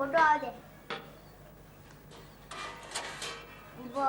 Photo આવે ઉભો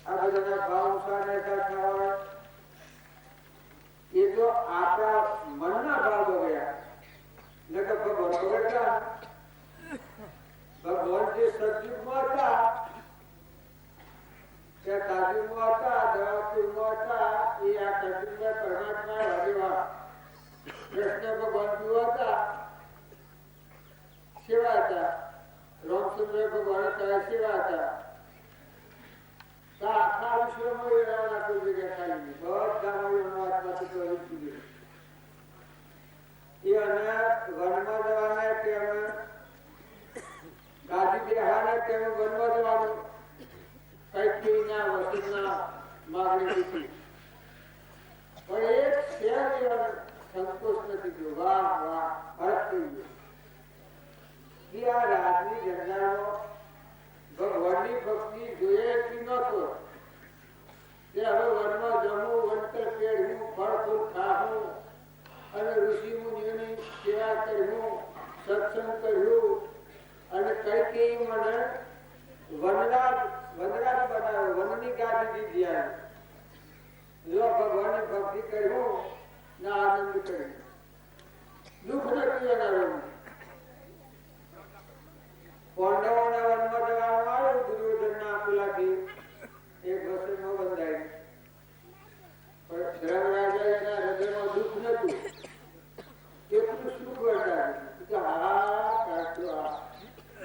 આ બધાના ભાવ ઉસાને થતા હોય એ તો આપણા મનના ભાવ ગયા નકર ભગવાન બગડતા ભગવાન જે સતયુગમાં હતા તે તાજુગમાં હતા દવાપુરમાં હતા એ આ કલયુગમાં પરમાત્મા હરિવા કૃષ્ણ ભગવાન જેવા હતા સેવા હતા રામચંદ્ર ભગવાન હતા સેવા હતા આખા વિશ્વમાં એના કોઈ જગ્યા ખાલી નહીં બધામાં આત્માથી તો આવી એ અને વનમાં જવાના કે અમે ગાદી બેહાના કે અમે વનમાં જવાનું કઈ ના વસુના માગણી હતી પણ એક શેર સંતોષ નથી થયો વાહ વાહ હર્ષ થઈ ગયો કે આ રાજની જંજાળમાં ભગવાનની ભક્તિ જોઈએ કે નતો તે હવે વનમાં જમવું વંતર પેઢવું ફળ ફૂલ ખાવું અને ઋષિ મુનિઓની સેવા કરવું સત્સંગ કર્યું અને કઈ કઈ મને વનરાજ બનાવ્યો વનની ગાદી દીધી આવી જો ભગવાનની ભક્તિ કર્યું ને આનંદ કર્યું દુઃખ નથી બનાવ્યું પાંડવોના વનમાં જવાનું આવ્યું દુર્યોધનના પેલાથી એક વસ્ત્રમાં બંધાય પણ ધર્મરાજા એના હૃદયમાં દુઃખ નતું કેટલું સુખ વર્તાયું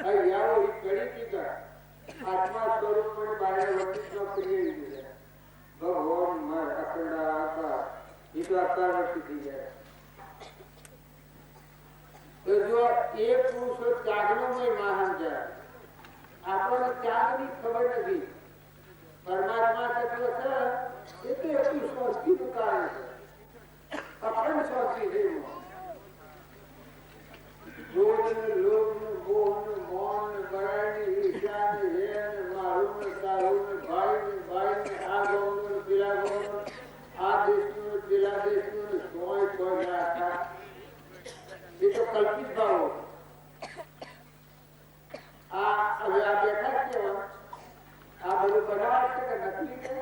કે યાવો એ કરી દીધા આત્મા સ્વરૂપ પણ બહાર વર્તિત્વ કરી દીધું ભગવાન મર અખંડા આકાર એ તો આકાર વર્તી થઈ જાય તો જો એ પુરુષો ત્યાગનો મહાન છે આપણને ત્યાગની ખબર નથી પરમાત્મા તત્વ છે એ તો એટલું શાંતિનું કારણ છે અખંડ શાંતિ છે ક્રોધને લોભને મોહને મૌનને બળાઈને ઈર્ષ્યાને હેને મારુંને સારુંને ભાઈને આ ગૌને પેલા ગૌને આ દેશનું પેલા દેશનું સોય કોઈ રાખા એ તો કલ્પિત ભાવો આ હવે આ બેઠા છે આ બધું બનાવે છે કે નકલી છે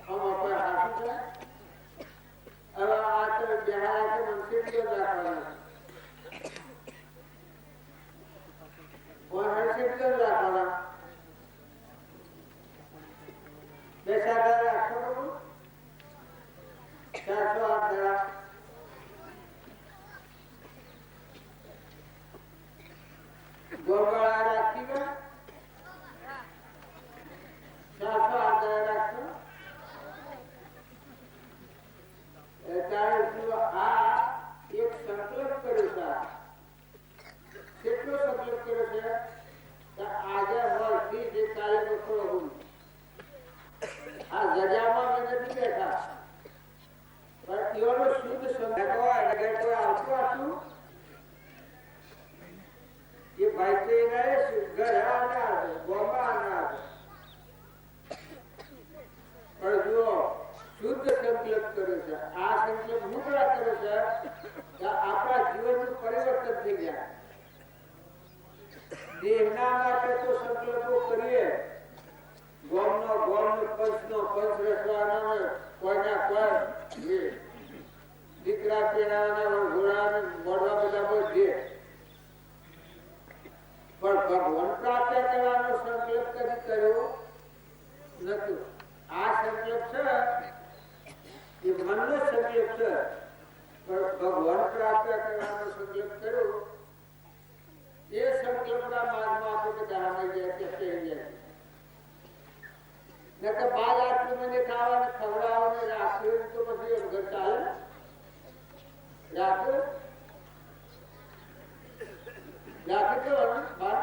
આમાં કોઈ હાથું છે હવે આ તો બેહારા છે મનસી રાખવાના કોણ હરશે રાખવાના બેસાડા રાખો 408 ગોળવાળા રાખી ગયા 408 રાખો આ એક સંકલ્પ કર્યો છે કેટલો સંકલ્પ કર્યો છે કે આજે વર્ષથી જે કાલે બખો હું આ જજામાં મેં નથી બેઠા પણ એવાનો શુદ્ધ સંકલ્પ હોય કોઈ આવતું હતું ये भाई तो ये घर आना गोमा आना पर जो शुद्ध संकल्प करे છે આ સંકલ્પ મુકડા કરે છે કે આપણા જીવનનું પરિવર્તન થઈ જાય દેહના માટે તો સંકલ્પો કરીએ ગોમનો પંચનો પંચ રચવાના કોઈના કોઈ દીકરા પેરાના ઘોડાને મોડવા બધા બધે પણ ભગવાન પ્રાપ્ત કરવાનો સંકલ્પ કદી કર્યો નતો આ સંકલ્પ છે એ મનનો સંકલ્પ છે પણ ભગવાન પ્રાપ્ત કરવાનો સંકલ્પ કર્યો એ સંકલ્પના માર્ગમાં આપણે ધારણા જાય કે કહી જાય નકર બાદ આટલું મને ખાવાને ખવડાવવાને રાખ્યું તો પછી ઘર ચાલે રાખ્યું રાખે કેવાનું બાર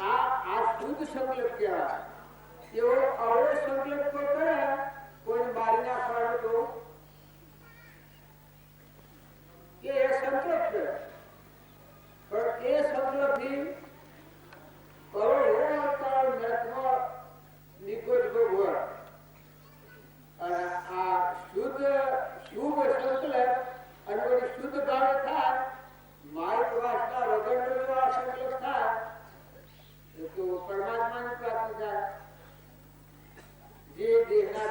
આ શુદ્ધ સંકલ્પ કહેવાય એવો અવળો સંકલ્પ કોઈ કરે કોઈ મારી નાખવાનો તો એ સંકલ્પ છે પણ એ સંકલ્પ થી નિકોજ ભગવાન અને આ શુદ્ધ શુભ સંકલ્પ અને શુદ્ધ ભાવે થાય માઇક વાસના વગરનો આ સંકલ્પ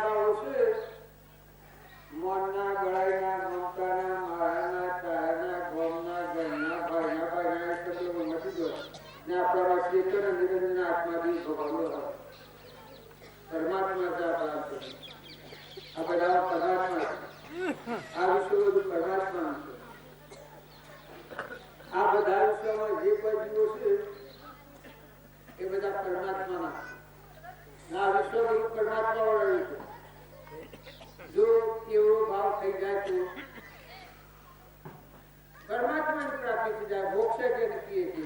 ભાવો છે મોનના ગળાઈના મમતાના મારાના તારાના ગોમના ઘરના ભાઈના શબ્દો નથી જો ને આપણા ચેતન નિરંજન આત્માથી ભગવાન પરમાત્મા છે આપણા આ બધા પરમાત્મા આ વિશ્વ બધું પરમાત્મા છે આ બધા વિશ્વમાં જે કોઈ જીવો છે એ બધા પરમાત્માના આ વિશ્વ બધું પરમાત્મા વાળું છે જો એવો ભાવ થઈ જાય તો પરમાત્માની પ્રાપ્તિ થઈ જાય મોક્ષ કે નથી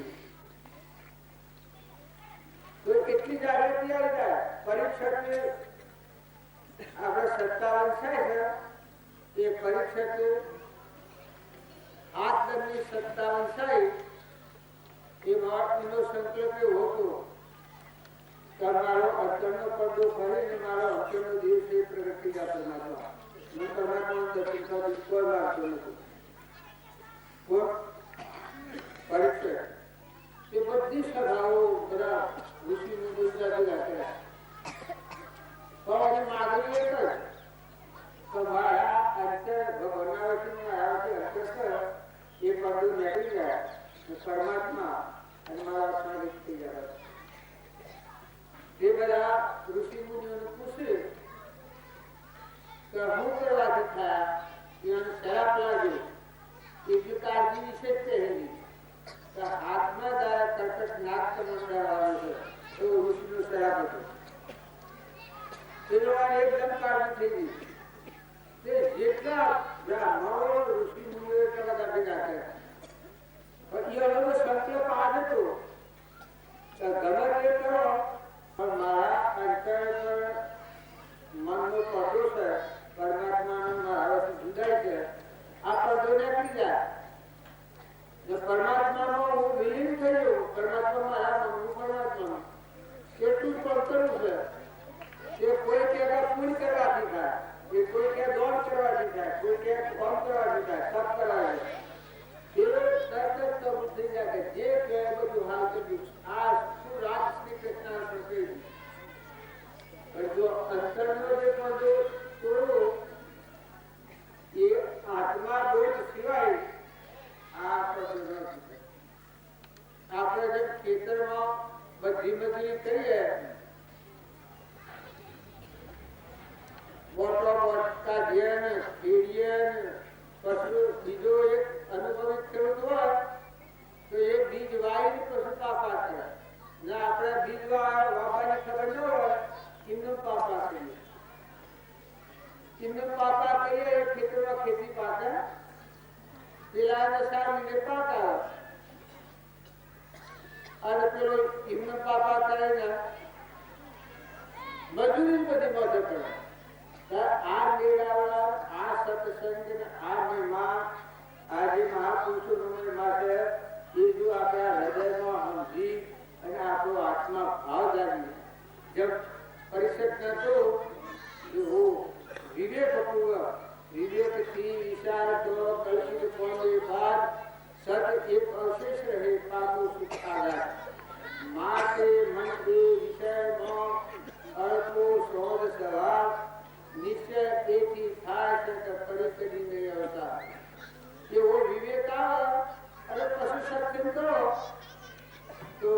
તો કેટલી જાગૃતિ આવી જાય પરીક્ષક આપણે 57 થાય છે એ પરીક્ષક હાથ દરની 57 થાય એનો સંકલ્પ એવો હતો કે મારો અંતરનો પડદો ભરીને મારો અંતરનો દિવસ એ પ્રગતિ જા પરમાત્મા હું પરમાત્માનું દર્શન કરવા કોઈ માગતો નથી પરીક્ષક એ બધી સભાઓ બધા ઋષિ મુનિઓ સાથે કર્યા પણ એની માગણી એક જ કે મારા અંતર ભગવાનના વચન મારા અંતર એ પડદો નીકળી જાય પરમાત્મા અને મારા સ્વાગત થઈ જાય એ બધા ઋષિ મુનિઓને પૂછે કે હું કરવાથી થયા એને શરાપ લાગ્યો એટલી કાળજી વિશે જ કહેલી કે હાથમાં દ્વારા કર્કટ નાક સમજવાનો છે એવો ઋષિનો શરાપ હતો પેલો એકદમ કાળજી થઈ ગઈ તે જેટલા બ્રાહ્મણો ઋષિ મુનિઓ એટલા બધા ભેગા કર્યા પણ એ અનુભવ સંકલ્પ આ હતો કે ગમે તે કરો પણ મારા અંતર મનનો પડદો છે પરમાત્માનો મારાથી જુદાય છે આ પડદો નીકળી જાય જો પરમાત્મામાં હું વિલીન થયો પરમાત્મા મારા મનનું પરમાત્મામાં કેટલું પડતરું છે તે કોઈ કે પૂરી કરવાથી થાય એ કોઈ કે દોડ કરવાથી થાય કોઈ કે ફોન કરવાથી થાય સબ કરાવે થઈ જાય કે જે કે બધું હાલ કર્યું આ શું રાજ શ્રી કૃષ્ણ સંકેત જો અંતરનો જે પડદો તોડો એ આત્મા બોધ સિવાય આ પડદો નથી આપણે જેમ ખેતરમાં બધી મજૂરી કરીએ મોટો મોટા જેન ખેડીએ પછી બીજો એક અનુભવી ખેડૂત હોય તો એ બીજ વાવી પછી પાપા કરે ને આપણે બીજ વાવવાની ખબર ન હોય એમનું પાપા કરીએ એમનું પાપા કરીએ એ ખેતરમાં ખેતી પાકે પેલા 4 મહિને પાક આવે અને પેલો એમનું પાપા કરીને મજૂરી બધી મોઢે પડે આ મેળાવડા આ સત્સંગ આ મહિમા આ જે મહાપુરુષો માટે એ જો આપણા હૃદયમાં સમજી અને આપણો આત્મા ભાવ જાગી જબ પરિષદ નતો હું વિવેકપૂર્વક વિવેકથી વિચાર કરો કલ્પિત કોને બાદ સત એક અવશેષ રહે પાપો સુખ આધાર માટે મન કે વિષયમાં અલ્પો શોધ સ્વભાવ નિશ્ચય એથી થાય છે કે પરિસ્થિતિ નહીં આવતા એવો વિવેક આવે અને પછી સત્સંગ કરો તો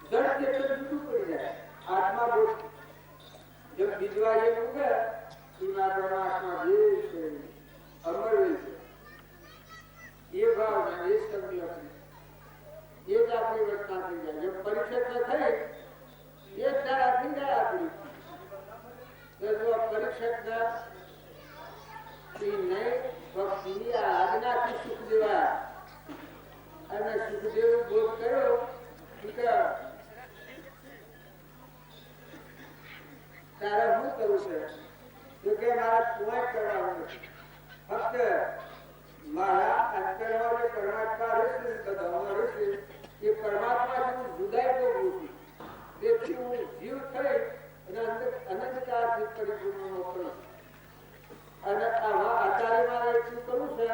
જડ જેટલું જુદું પડી જાય આત્મા બોધ જब બીજવા એ ઉગે એના પરમાત્મા જે છે અમર હોય છે એ ભાવના એ સંકલ્પ એ જ આપણી વર્તના થઈ જાય જब પરીક્ષા થઈ એ જ ધારા થઈ જાય આપણી जो परीक्षक नहीं भक्ति आज्ञा की सुखदेवा અને સુખદેવ બોધ કર્યો કે તારે શું કરવું છે તો કે મારા કોઈ કરવાનું નથી ફક્ત મારા અંતરમાં જે પરમાત્મા રહેશે બધામાં રહેશે એ પરમાત્માથી જુદાઈ કરવું છું તેથી હું જીવ થઈ અનંતકાળથી પરિપૂર્ણ કરું અને આવા આચાર્ય મારે એટલું કરવું છે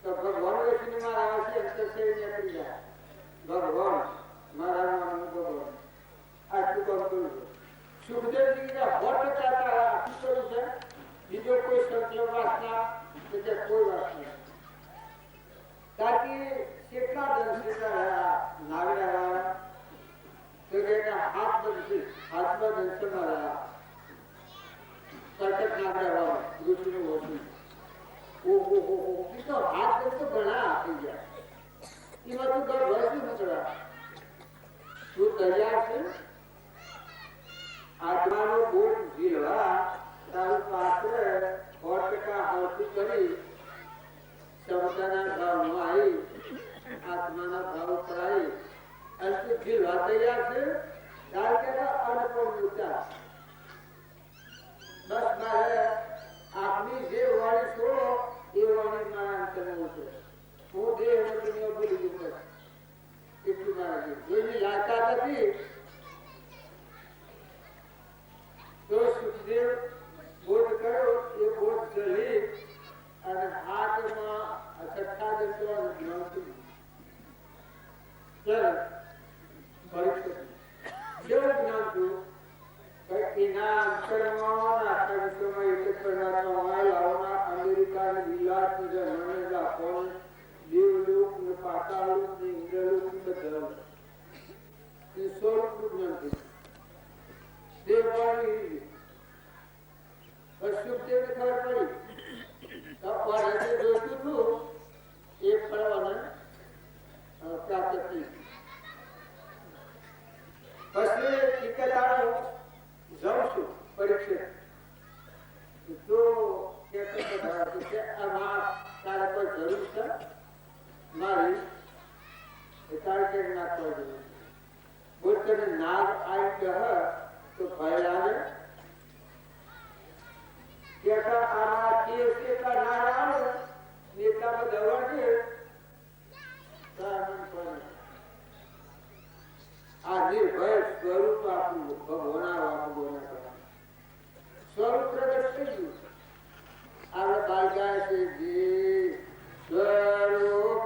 તો ભગવાન વિષ્ણુ મારા છે અંતરશય નીકળી જાય ભગવાન મારા નામનું ભગવાન આટલું કામ કરું છું સુખદેવજી કે 100% તારા શું કર્યું છે? બીજો કોઈ સંકલ્પ વાસના તો કે કોઈ વાસના તાકી કેટલા દંશિતા રહ્યા નાગડા તો કે હાથ બનશે હાથમાં દંશમાં રહ્યા કર્કટ નાગડા ઋષિનું ઓછું ઓહો તો હાથ તો ઘણા થઈ ગયા એમાં તું ઘર વર્ષ નીકળ્યા તું તૈયાર છે આત્માનો બોધ ઝીલવા તારું પાત્ર 100% હાથું કરી ક્ષમતાના ભાવમાં આવી આત્માના ભાવ પર આવી અને તું ઝીલવા તૈયાર છે ત્યારે કે અન્નપૂર્ણ વિચાર બસ મારે આપની જે વાણી છોડો એ વાણી મારા અંતરમાં ઉતરે હું દેહ અને દુનિયા ભૂલી ગયો એટલું મારા જોઈની લાગતા હતી તો સુખદેવ બોધ કર્યો એ બોધ ચલી અને હાથમાં છઠ્ઠા દંતવાનું જ્ઞાન થયું પરીક્ષા જેવું જ્ઞાન થયું એના અંતરમાં આખા વિશ્વમાં એક જ પરમાત્મા લાવના અમેરિકા અને વિલાસ ને જર્મની કોણ દેવલોક ને પાતાળલોક ને ઇન્દ્રલોક ને બધા એ સ્વરૂપનું જ્ઞાન થયું દેવવાણી સુખદેવને ખબર પડી તો જોઈતું હતું એ ફળવાને પ્રાપ્ત થઈ પછી ટીકતાળો જાઉં છું પરીક્ષિત તો કે આમાં તારે કોઈ જરૂર છે મારી તારે કે નાખવા જોઈએ બોલ તને નાગ આવી ગહ તો ભય લાગે કેટા આના કેસ એટલા નાગ આવે નેતામાં દવડ છે આ નિર્ભય સ્વરૂપ આપણું ભગવાન આપણું સ્વરૂપ પ્રગટ થઈ ગયું આપણે બાલકા છે જે સ્વરૂપ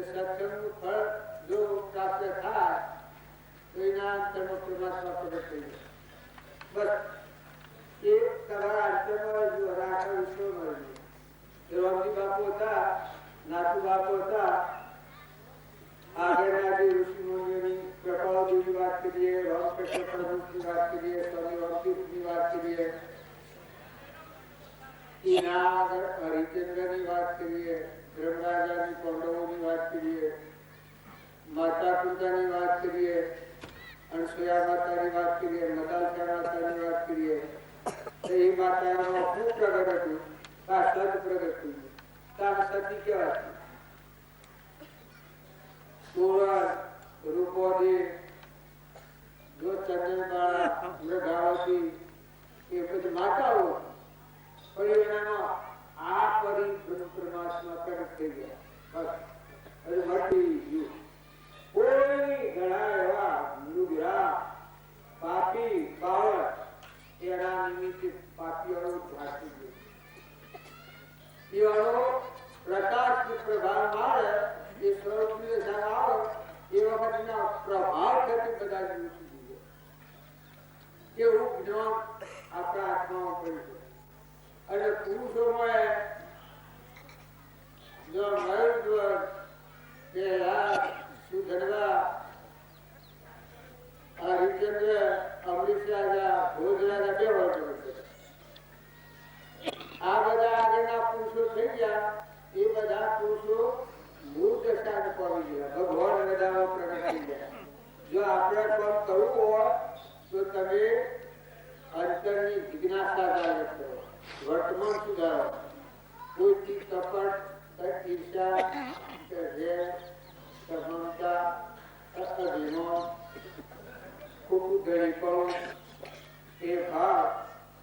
સત્સંગનું ફળ જો પ્રાપ્ત થાય તો એના ના અંતરમાં પરમાત્મા પ્રગટ થઈ જાય. બસ એ તમારા અંતરમાં જો આખા વિશ્વમાં રામજી બાપુ હતા, નાથુ બાપુ હતા, આગળના જે ઋષિ મુનિઓની પ્રભાવજીની વાત કરીએ, રામકૃષ્ણ પ્રભુની વાત કરીએ, સ્વામી રામતીર્થની વાત કરીએ, એના આગળ હરિચંદ્રની વાત કરીએ, ધર્મરાજાની પાંડવોની વાત કરીએ, માતા કુંતાની વાત કરીએ, અનસુયા માતાની વાત કરીએ, મદાલસા માતાની વાત કરીએ, તો એ માતામાં શું પ્રગટ હતું? આ સત પ્રગટ થયું. તાર સતી કેવા સુવર્ણ રૂપોદી જો ચંદનબાળા મૃગાવતી એ બધી માતાઓ, પણ એનામાં આ પરિબ્રહ્મ પરમાત્મા પ્રગટ થઈ ગયા. બસ હવે મટી ગયું. કોઈ ઘણા એવા લુગરા પાપી બાળક એના નિમિત્તે પાપીઓનો ઝાંકી ગયો. એવાનો પ્રકાશ પ્રભાવ મારે એ સ્વરૂપની સામે આવે એ વખતના પ્રભાવ થકી બધા દિવસી દીધો. એવું જ્ઞાન આપણા આત્મામાં પડ્યું છે. અને પુરુષોમાં જો મયુર કે સુધરવા હરિચંદ્ર અમરીશ રાજા ભોજ રાજા બે વર્ષ છે. આ બધા આગળના પુરુષો થઈ ગયા. એ બધા પુરુષો મૂળ દશાને પામી ગયા. ભગવાન બધામાં પ્રગટ થઈ ગયા. જો આપણે પણ કરવું હોય તો તમે અંતરની જિજ્ઞાસા જાગૃત કરો, વર્તમાન સુધારો. કોઈથી કપટ, ઈર્ષા, મમતા, અભિમાન, ખોટું ધણીપણું, એ ભાવ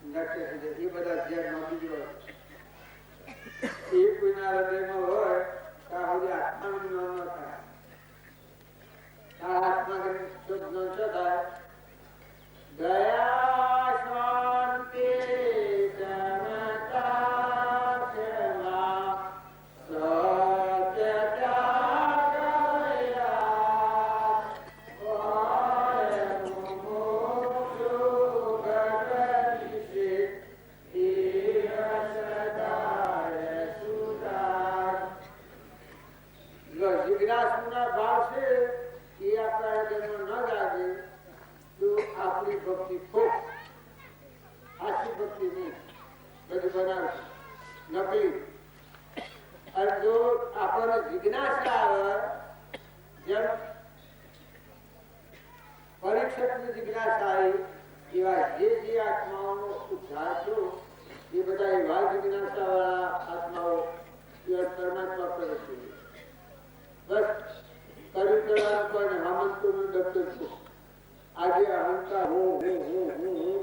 નષ્ટ થઈ જાય. એ બધા ધ્યાનમાં બીજો એ કોઈના હૃદયમાં હોય ત્યાં સુધી આત્માનું જ્ઞાન ન થાય. આ આત્મા શુદ્ધ ન થાય. દયા શાંતિ સમતા ક્ષમા સત્ય ત્યાગ જિજ્ઞાસુના ભાવ છે એ આપણા હૃદયમાં ન લાગે તો આપણી ભક્તિ ખોટ. આછી ભક્તિ નહીં, બધી બનાવતી નકલી. અને જો આપણને જિજ્ઞાસા આવે, જેમ પરીક્ષકની જિજ્ઞાસા આવી, એવા જે આત્માઓનો ઉદ્ધાર થયો એ બધા એવા જિજ્ઞાસા વાળા આત્માઓ પરમાત્મા પ્રગટ થઈ. બસ કરી કરવાનું હામંતોનું દફતર છું. આજે અહંકાર હું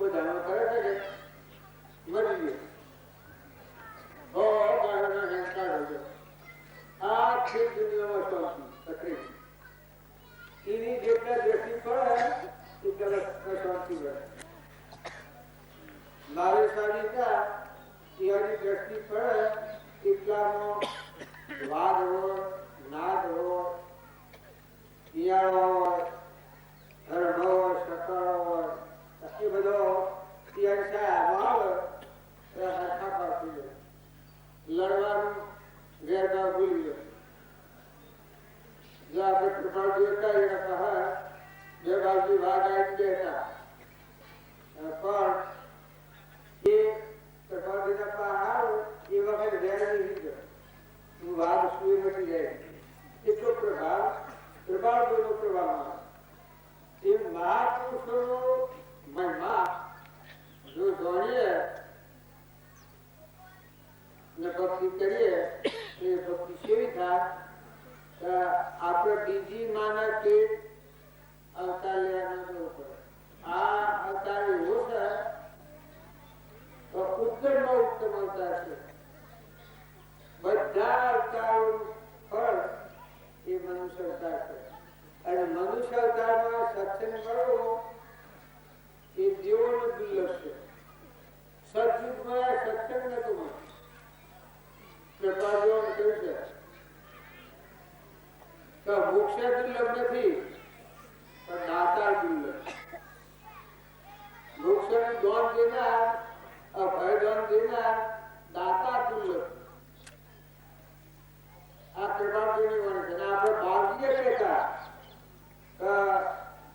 બધા કરે છે કે મરી ગયો. અહંકાર હશે આખી દુનિયામાં શાંતિ તકલીફ. એની જેટલા દ્રષ્ટિ પડે એટલા શાંતિ રહે. મારે સારી એની દ્રષ્ટિ પડે એટલામાં વાઘ હોય, નાગ હોય, શિયાળો હોય, હરણ હોય, સકળ હોય, એ બધો લડવાનું વેરભાવ ભૂલી ગયો. જો આપણે કૃપાળ જોતા એના કહા બે બાજુ વાઘ આવી બેઠા, પણ એ કૃપાળજીના પહાડ એ વખત વેર નહીં ગયો. હું વાઘ સુઈ નથી જાય. એટલો પ્રભાવ કૃપાળજીનો પ્રભાવ. એ મહાપુરુષોનો મહિમા જો જાણીએ ને ભક્તિ કરીએ એ ભક્તિ કેવી થાય? આપણે બીજી માના કે અવતાર લેવાના જવું પડે. આ અવતાર એવો છે ઉત્તમમાં ઉત્તમ અવતાર છે. બધા અવતારોનું ફળ એ મનુષ્ય અવતાર છે. અને મનુષ્ય અવતારમાં સત્સંગ કરવો એ દેવોનો દુર્લભ છે. સતયુગમાં સત્સંગ નતું મળતું. કૃપાળજીઓને કહ્યું છે તો મોક્ષ દુર્લભ નથી, પણ દાતાર દુર્લભ. દેનાર દાતા તુલ્ય આ પ્રભાવની વાણી છે. આપણે ભાગ્ય કહેતા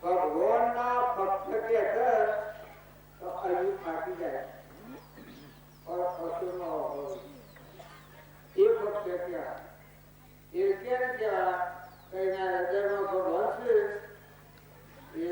ભગવાનના ભક્ત કે તો અહીં ફાટી જાય और असुरमा એ ભક્ત ક્યાં એ ક્યાં ક્યાં કઈના હૃદયમાં ભગવાન છે એ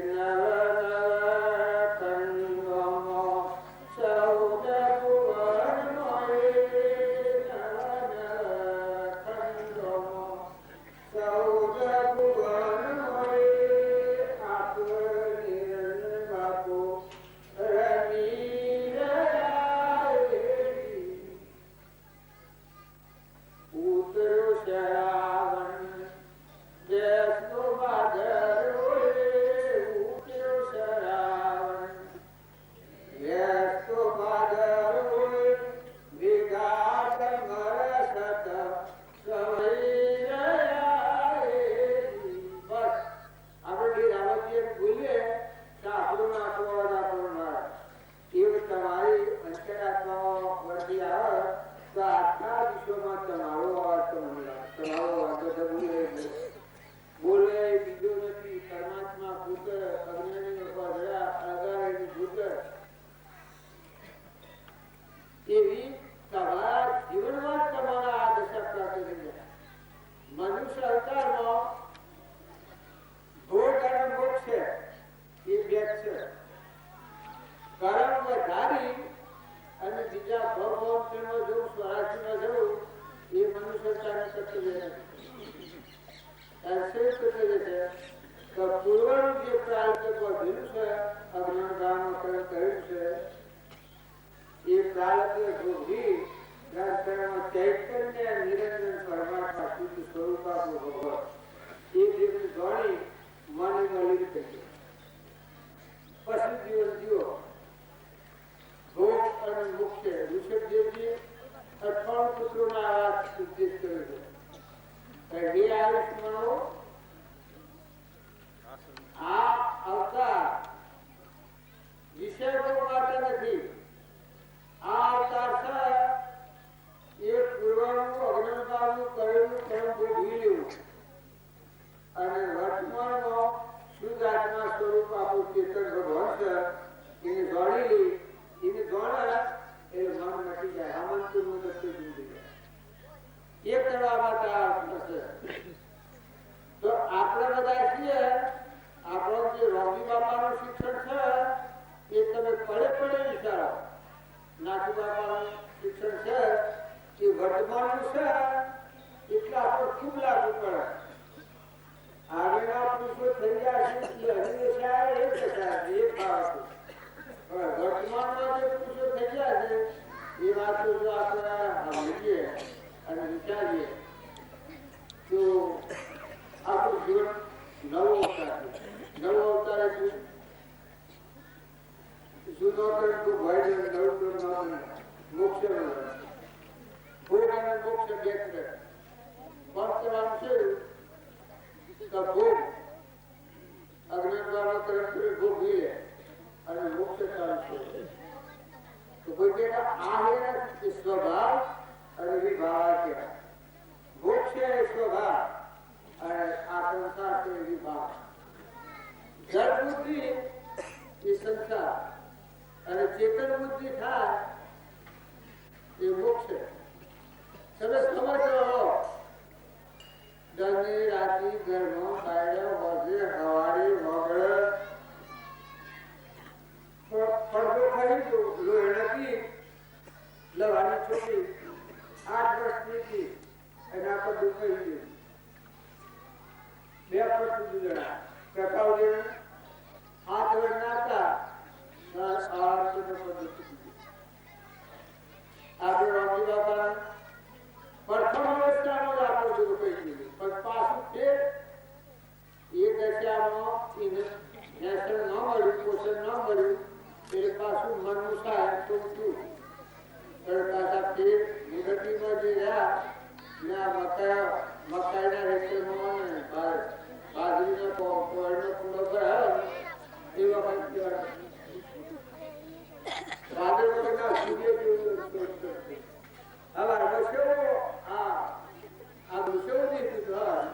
હવે બસેવો આ બસેવો ની સુધાર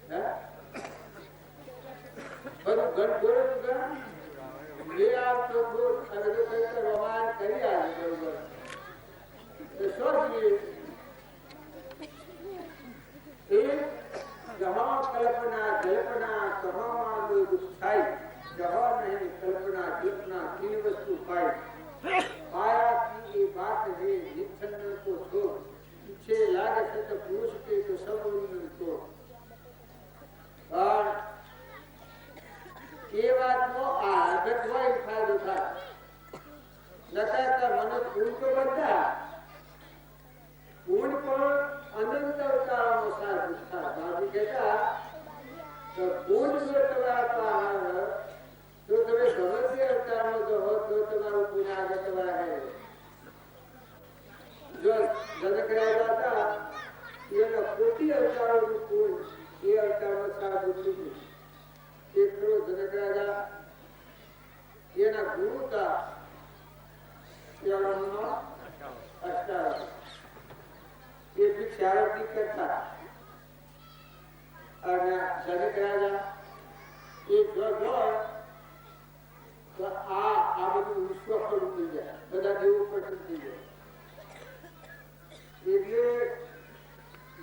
હે બધું ઘર ગોળે સુધાર લે આવતો દૂર અગર કઈ રોમાન કરી આવે બરોબર તો સોચીએ એ જહા કલ્પના જલ્પના તહામાં દુઃખ થાય जहाँ नहीं कल्पना कल्पना तीन वस्तु पाई पाया की ये बात है निच्छन्न को छोड़ पीछे लागे सत पुरुष के तो सब उन्नत को और ये बात नो आदत हुआ फायदा था नता मन फूल को बनता फूल पर अनंत अवतारों में सार पूछता बाबी कहता तो फूल में तवाता तो तुम्हें समझ अवतार में जो हो तो तुम्हारा पुण्य आगे तुम्हारा है जो जनक राजा था ये ना कोटि अवतारों की पुण्य ये अवतार में सारा बुद्धि थी एक तो जनक राजा ये ना गुरु था ये ब्रह्मा अष्टावक्र ये भिक्षावती करता और जनक राजा एक जो तो आ બધું વિશ્વ પર ઉતરી જાય બધા દેવો પર ઉતરી જાય એટલે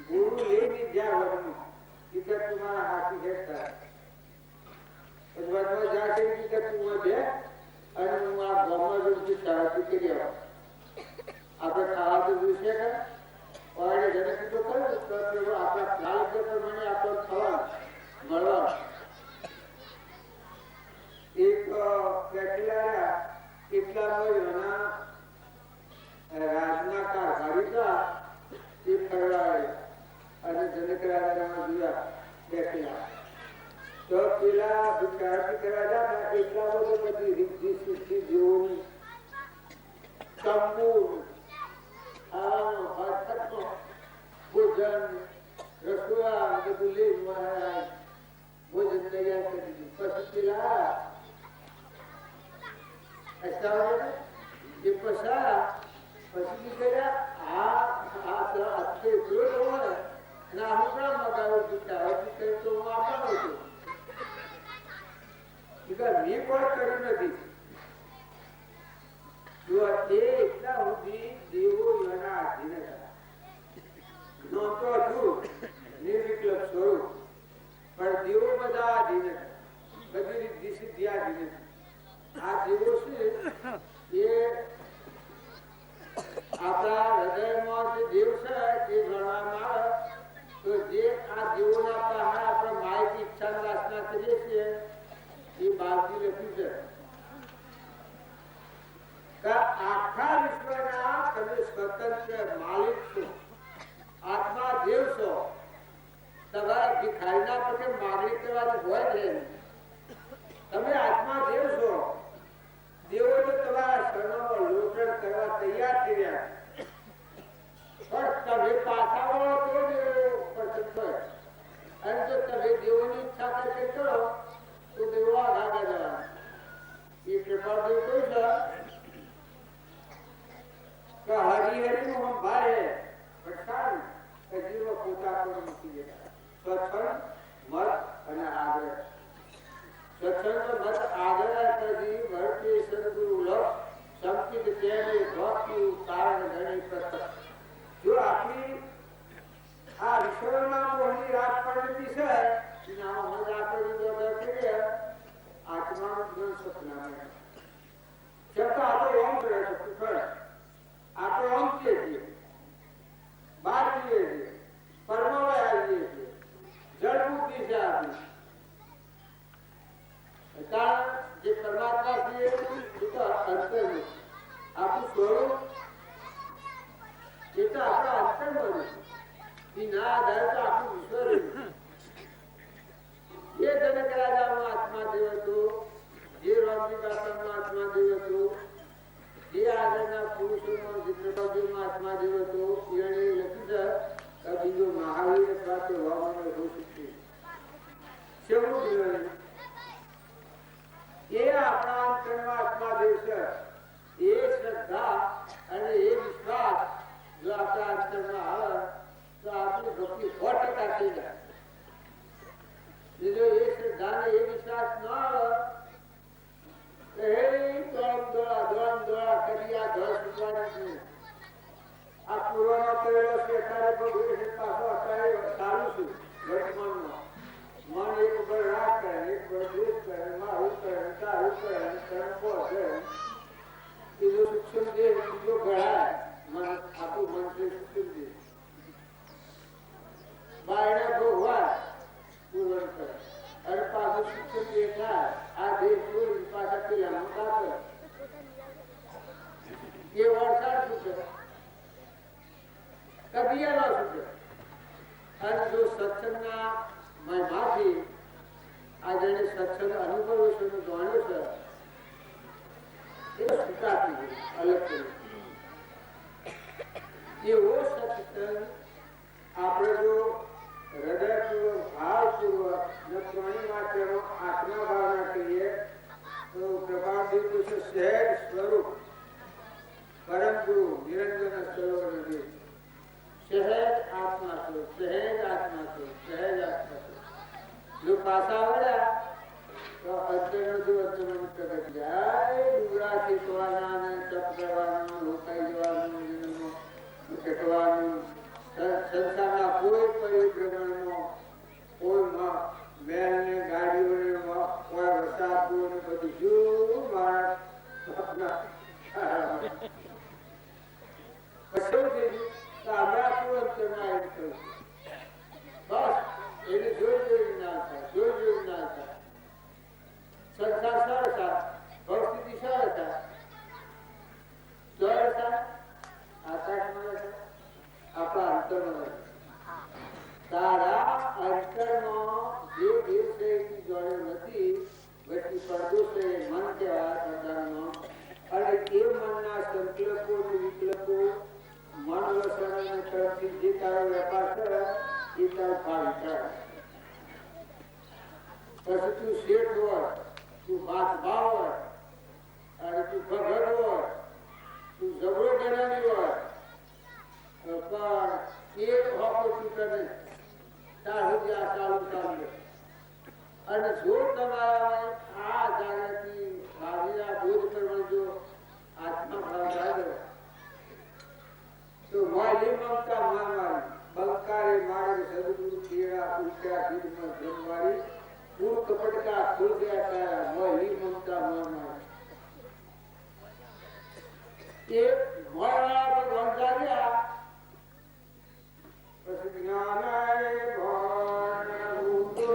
ગુરુ લેની જ્યાં વરનું ઈતર તમારા હાથી હેઠતા વનમાં જાશે ઈતર તું દે અને હું આ ગામમાં જઈને શાંતિ કરી આવું આપણે ખાવા તો જોઈશે કે ઓરે જને કીધું કરે તો આપણા પ્લાન પ્રમાણે આપણે ખાવા મળવા एक કેટલા કેટલા રાજના कारभारीचा એ ફરવાય અને જનક રાજામાં જોયા બેઠેલા તો પેલા વિચારથી કરવા જતા એટલા બધો બધી રીતિ સિદ્ધિ જેવું સંપૂર્ણ ભોજન રસોડા બધું લઈ મહારાજ ભોજન તૈયાર કરી દીધું પછી પેલા ऐसा ये पसा पसी करा आ अच्छे जो हो ना हमरा मगाव दिखा है तो आपा होतो इधर मी कोण करू નથી जो ते એટલા સુધી દેવો એના અધીન હતા નો તો તું નિર્વિકલ્પ સ્વરૂપ પણ દેવો બધા અધીન હતા બધી સિદ્ધિ અધીન હતા આ દેવો છે એ આપણા હૃદયમાં જે દેવ છે તે ગણવામાં આવે તો જે આ દેવોના પહાડ આપણે માયની ઈચ્છા વાસના કરીએ છીએ એ બહારથી લખ્યું છે કે આખા વિશ્વના તમે સ્વતંત્ર માલિક છો આત્મા દેવ છો તમારા ભિખારીના પગે માગણી કરવાની હોય છે તમે આત્મા દેવ છો દેવો તો તમારા શરણોમાં લોટણ કરવા તૈયાર થઈ રહ્યા પણ તમે પાછા વળો તો દેવો પસંદ પડે અને જો તમે દેવોની ઈચ્છા કરકે કરો તો દેવો આઘા જવા એ કૃપાદેવ કહ્યું છે કે હરિહરિનું હમ ભારે પઠાણ કજીરો પોતા પર મૂકી દેતા સ્વચ્છંદ મત અને આગ્રહ सत्संग मत आदर करी भरती सद्गुरु लक्ष संकित तेरे भक्ति कारण घणी प्रत्यक्ष जो आपली आ विश्वना मोहनी रात पडती છે ના મન આપણે જો દેખે આત્મા નું સપના में છતાં આપણે ઓમ કરે છે પર આપણે ઓમ કે બાર કે પરમાવા આવીએ છે જળ બુદ્ધિ છે આપણી જે પરમાત્મા છે એ તો અંતર આપણું સ્વરૂપ એ તો આપણા અંતરમાં એ ના આધારે તો આપણું ઈશ્વર એ જનક રાજાનો આત્મા દેવ હતો જે રામજી દાસાનો આત્મા દેવ હતો જે આગળના પુરુષોનો જીત્રભાગીનો આત્મા દેવ હતો એને લખ્યું છે કે બીજો મહાવીર સાથે હોવાનો હોઈ શકે શેવું જીવન ये अपना आत्मा देव से ये श्रद्धा અને એ વિશ્વાસ જો આપણા અંતરમાં આવે તો આપણી ભક્તિ 100% થઈ જાય. બીજો એ શ્રદ્ધા ને એ વિશ્વાસ ન આવે તો હે દોડા કરી આ ઘર સુધવાની નહીં. આ પૂર્વમાં કરેલો છે અત્યારે ભગવાન પાછો અત્યારે ચાલુ છું વર્તમાનમાં. મન એક ઉપર રાગ કરે, એક પર દ્વેષ કરે, મારું કરે, તારું કરે, કર્મ કરે. બીજો સૂક્ષ્મ દેહ, બીજો ઘડાય. મન આખું મન છે સૂક્ષ્મ દેહ. બાયણા ભોગવાય પૂર્વન કરે અને પાછું સૂક્ષ્મ દેહ થાય. આ દેહ છોડી પાછા પેલા કરે. એ વરસાદ શું કરે? કબિયાનો શું કરે? અને જો સત્સંગના મહિમાથી આ જેને સત્સંગ અનુભવ્યો છે, જાણ્યો છે, એ સ્વીકારતી અલગ કરી. એવો સત્સંગ આપણે જો હૃદયપૂર્વક ભાવપૂર્વક પ્રાણી માટેનો આત્મા ભાવના કરીએ તો પ્રભાવથી પૂછે સહેજ સ્વરૂપ પરમ ગુરુ નિરંજન સરોવર નદી. સહેજ આત્મા સ્વરૂપ, સહેજ આત્મા સ્વરૂપ, સહેજ આત્મા સ્વરૂપ. જો પાછા વળ્યા તો અત્યારનો જો અત્યારનો પ્રગટ જાય. ડુંગરાથી તોડવાના ને તપ કરવાનું, રોકાઈ જવાનું, ઘટવાનું, સંસારના કોઈ પરિભ્રમણમાં, કોઈ મહેલ ને ગાડીઓ, કોઈ વરસાદ ને બધું શું માણસ પછી આપણા શું અંતરમાં એમ થયું. બસ એને જોઈ ના થાય, જોઈ ના થાય. સંસાર સરસ થાય, પરિસ્થિતિ સરસ થાય, સરસ થાય, આકાશમાં આપણા અંતરમાં તારા અંતરમાં જે દેવ છે એની જોડે નથી. વચ્ચે પડદો છે મન કહેવાય સંસારનો. અને એ મનના સંકલ્પો અને વિકલ્પો મન વસણ તરફથી જે તારો વેપાર કરે એ તારો ભાવ કરે. પછી તું શેઠ હોય, તું બાદભાવ હોય, અને તું ભગત હોય, તું ઝઘડો ગણાવી હોય, પણ એક હોકો છૂટે નહીં. ત્યાં સુધી આ ચાલુ. અને જો તમારા આ જાગૃતિ ભાવીના બોધ કરવા જો આત્મા ભાવ લાગે તો મારી મમતા મારવાળી બંકારે મારે સદગુરુ કેળા ઉલ્ટા ગીરમાં જમવાળી પૂર કપટકા ખોલ્યા તારા મારી મમતા મારવાળી. એ મારવાળા ભગવાન જાગ્યા પછી જ્ઞાનાય ભણ ઉતો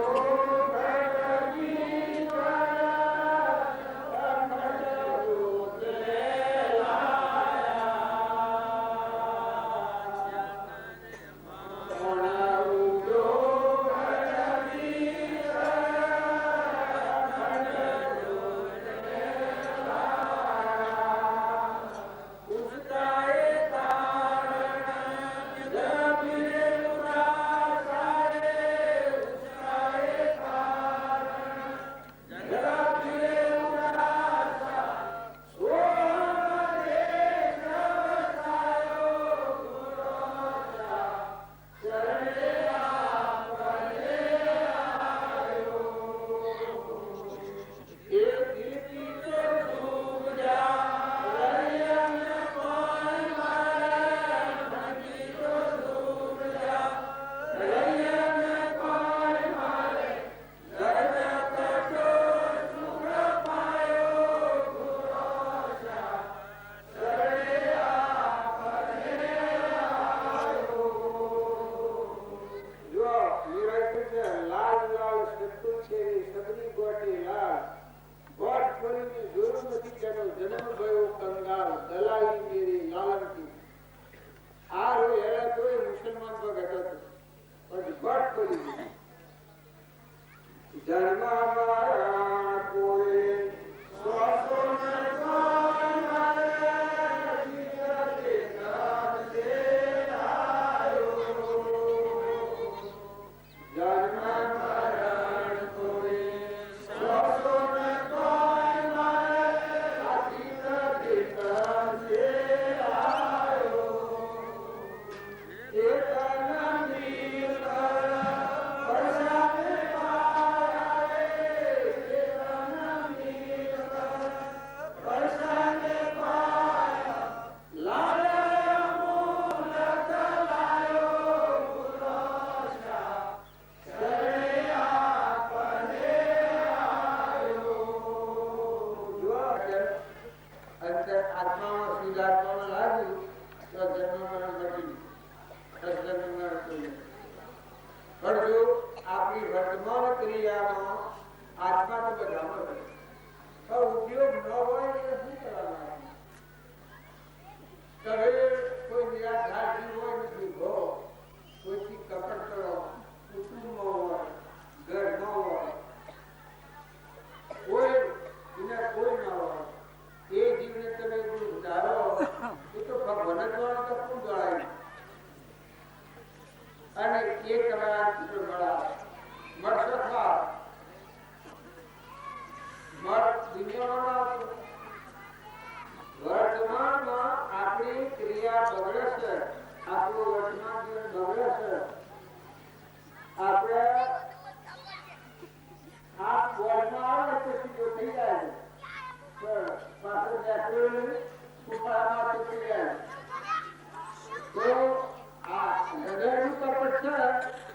લાંબો છે. પણ ઉપયોગ ન હોય એટલે શું કરવાનું? તમે કોઈ નિરાધાર જીવ હોય ને દીધો, કોઈથી કપટ કરો, કુટુંબમાં હોય, ઘરમાં હોય, કોઈ એના કોઈ ના હોય, એ જીવને તમે ધારો એ તો ભગવાન દ્વારા તો ખૂબ ગણાય. અને એ તમારા ચિત્ર મળશે ખા દુનિયામાં વર્તમાનમાં આપણી ક્રિયા બગડે છે, આપણું વર્તમાન જીવન બગડે છે. આપણે આ બોર્ડમાં આવે તો સીધો થઈ જાય છે, પાછળ બેઠેલું કુફામાં થઈ જાય. તો આ હૃદયનું કપટ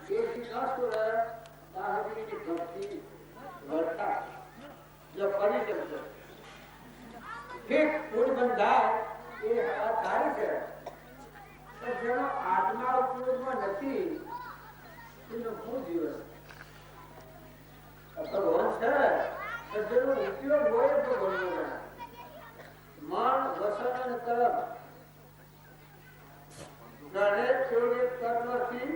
છે એ ના છોડે ત્યાં સુધીની ભક્તિ વર્તા જો કરી શકશે. ઠીક પૂર બંધાય એ હવા સારી છે, પણ જેનો આત્મા ઉપયોગમાં નથી એનો શું જીવન? ભગવાન છે પણ જેનો ઉપયોગ હોય તો ભગવાન મન વસન અને કર્મ ગણેશ ચોરી કર્મથી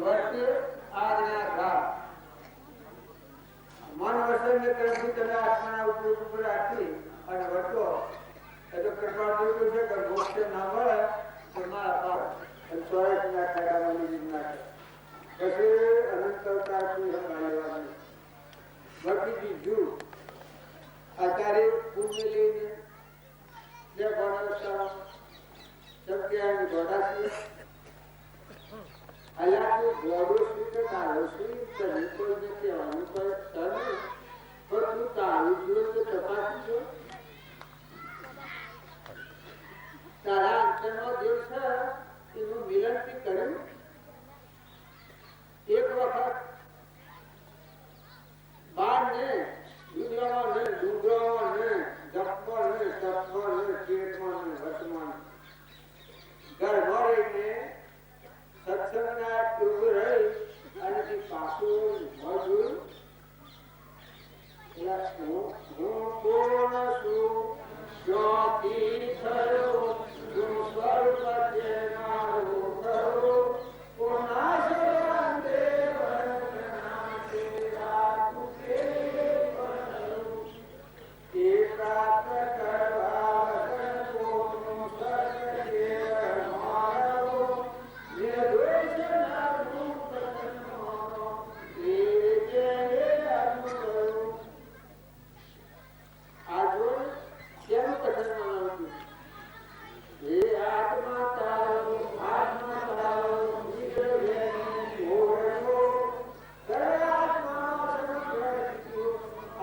વર્તે આજ્ઞા ઘા. મન વસન ને કર્મથી તમે આત્માના ઉપયોગ ઉપર રાખી અને વર્તો એ તો કૃપા જોયું છે કે મોક્ષ ના મળે તો ના અપાવે અને ચોરસ ના ખાડામાં લીધી નાખે. પછી અનંત અવતારથી સંભાળવાની બાકી જુ અત્યારે પુણ્ય લઈને જે ભણવતા સત્યાની ભડાસી અલ્લાહનું ગોડું શું કે તારું શું તને કોઈને કહેવાનું કોઈ તને પણ તું તારું જીવન તો તપાસી જો. તારા અંતરનો દેવ છે એનું મિલનથી કર્યું. એક વખત બાર ને દુનિયામાં ને ડુંગરામાં ને જપમાં ને તપમાં ને પેટમાં ને વચમાં ઘરમાં રહીને સત્સંગના યુગ રહી અને તે પાછું મળ્યું. હું કોણ છું ક્યાંથી થયો હું સ્વર્ગ છે મારું કરું કોના શરણે વંદના તેરા તુકે બનવું એ પ્રાપ્ત કરવા વગર કોનું સ્વર્ગ છે મારો નિર્દોષ ના રૂપ ધનવાનો એ જેને અનુભવ. આ જો કેનું કથન બનાવ્યું? હે આત્મા તારો આત્મા તારો નિર્ભય મોરનો આત્મા સમગ્ર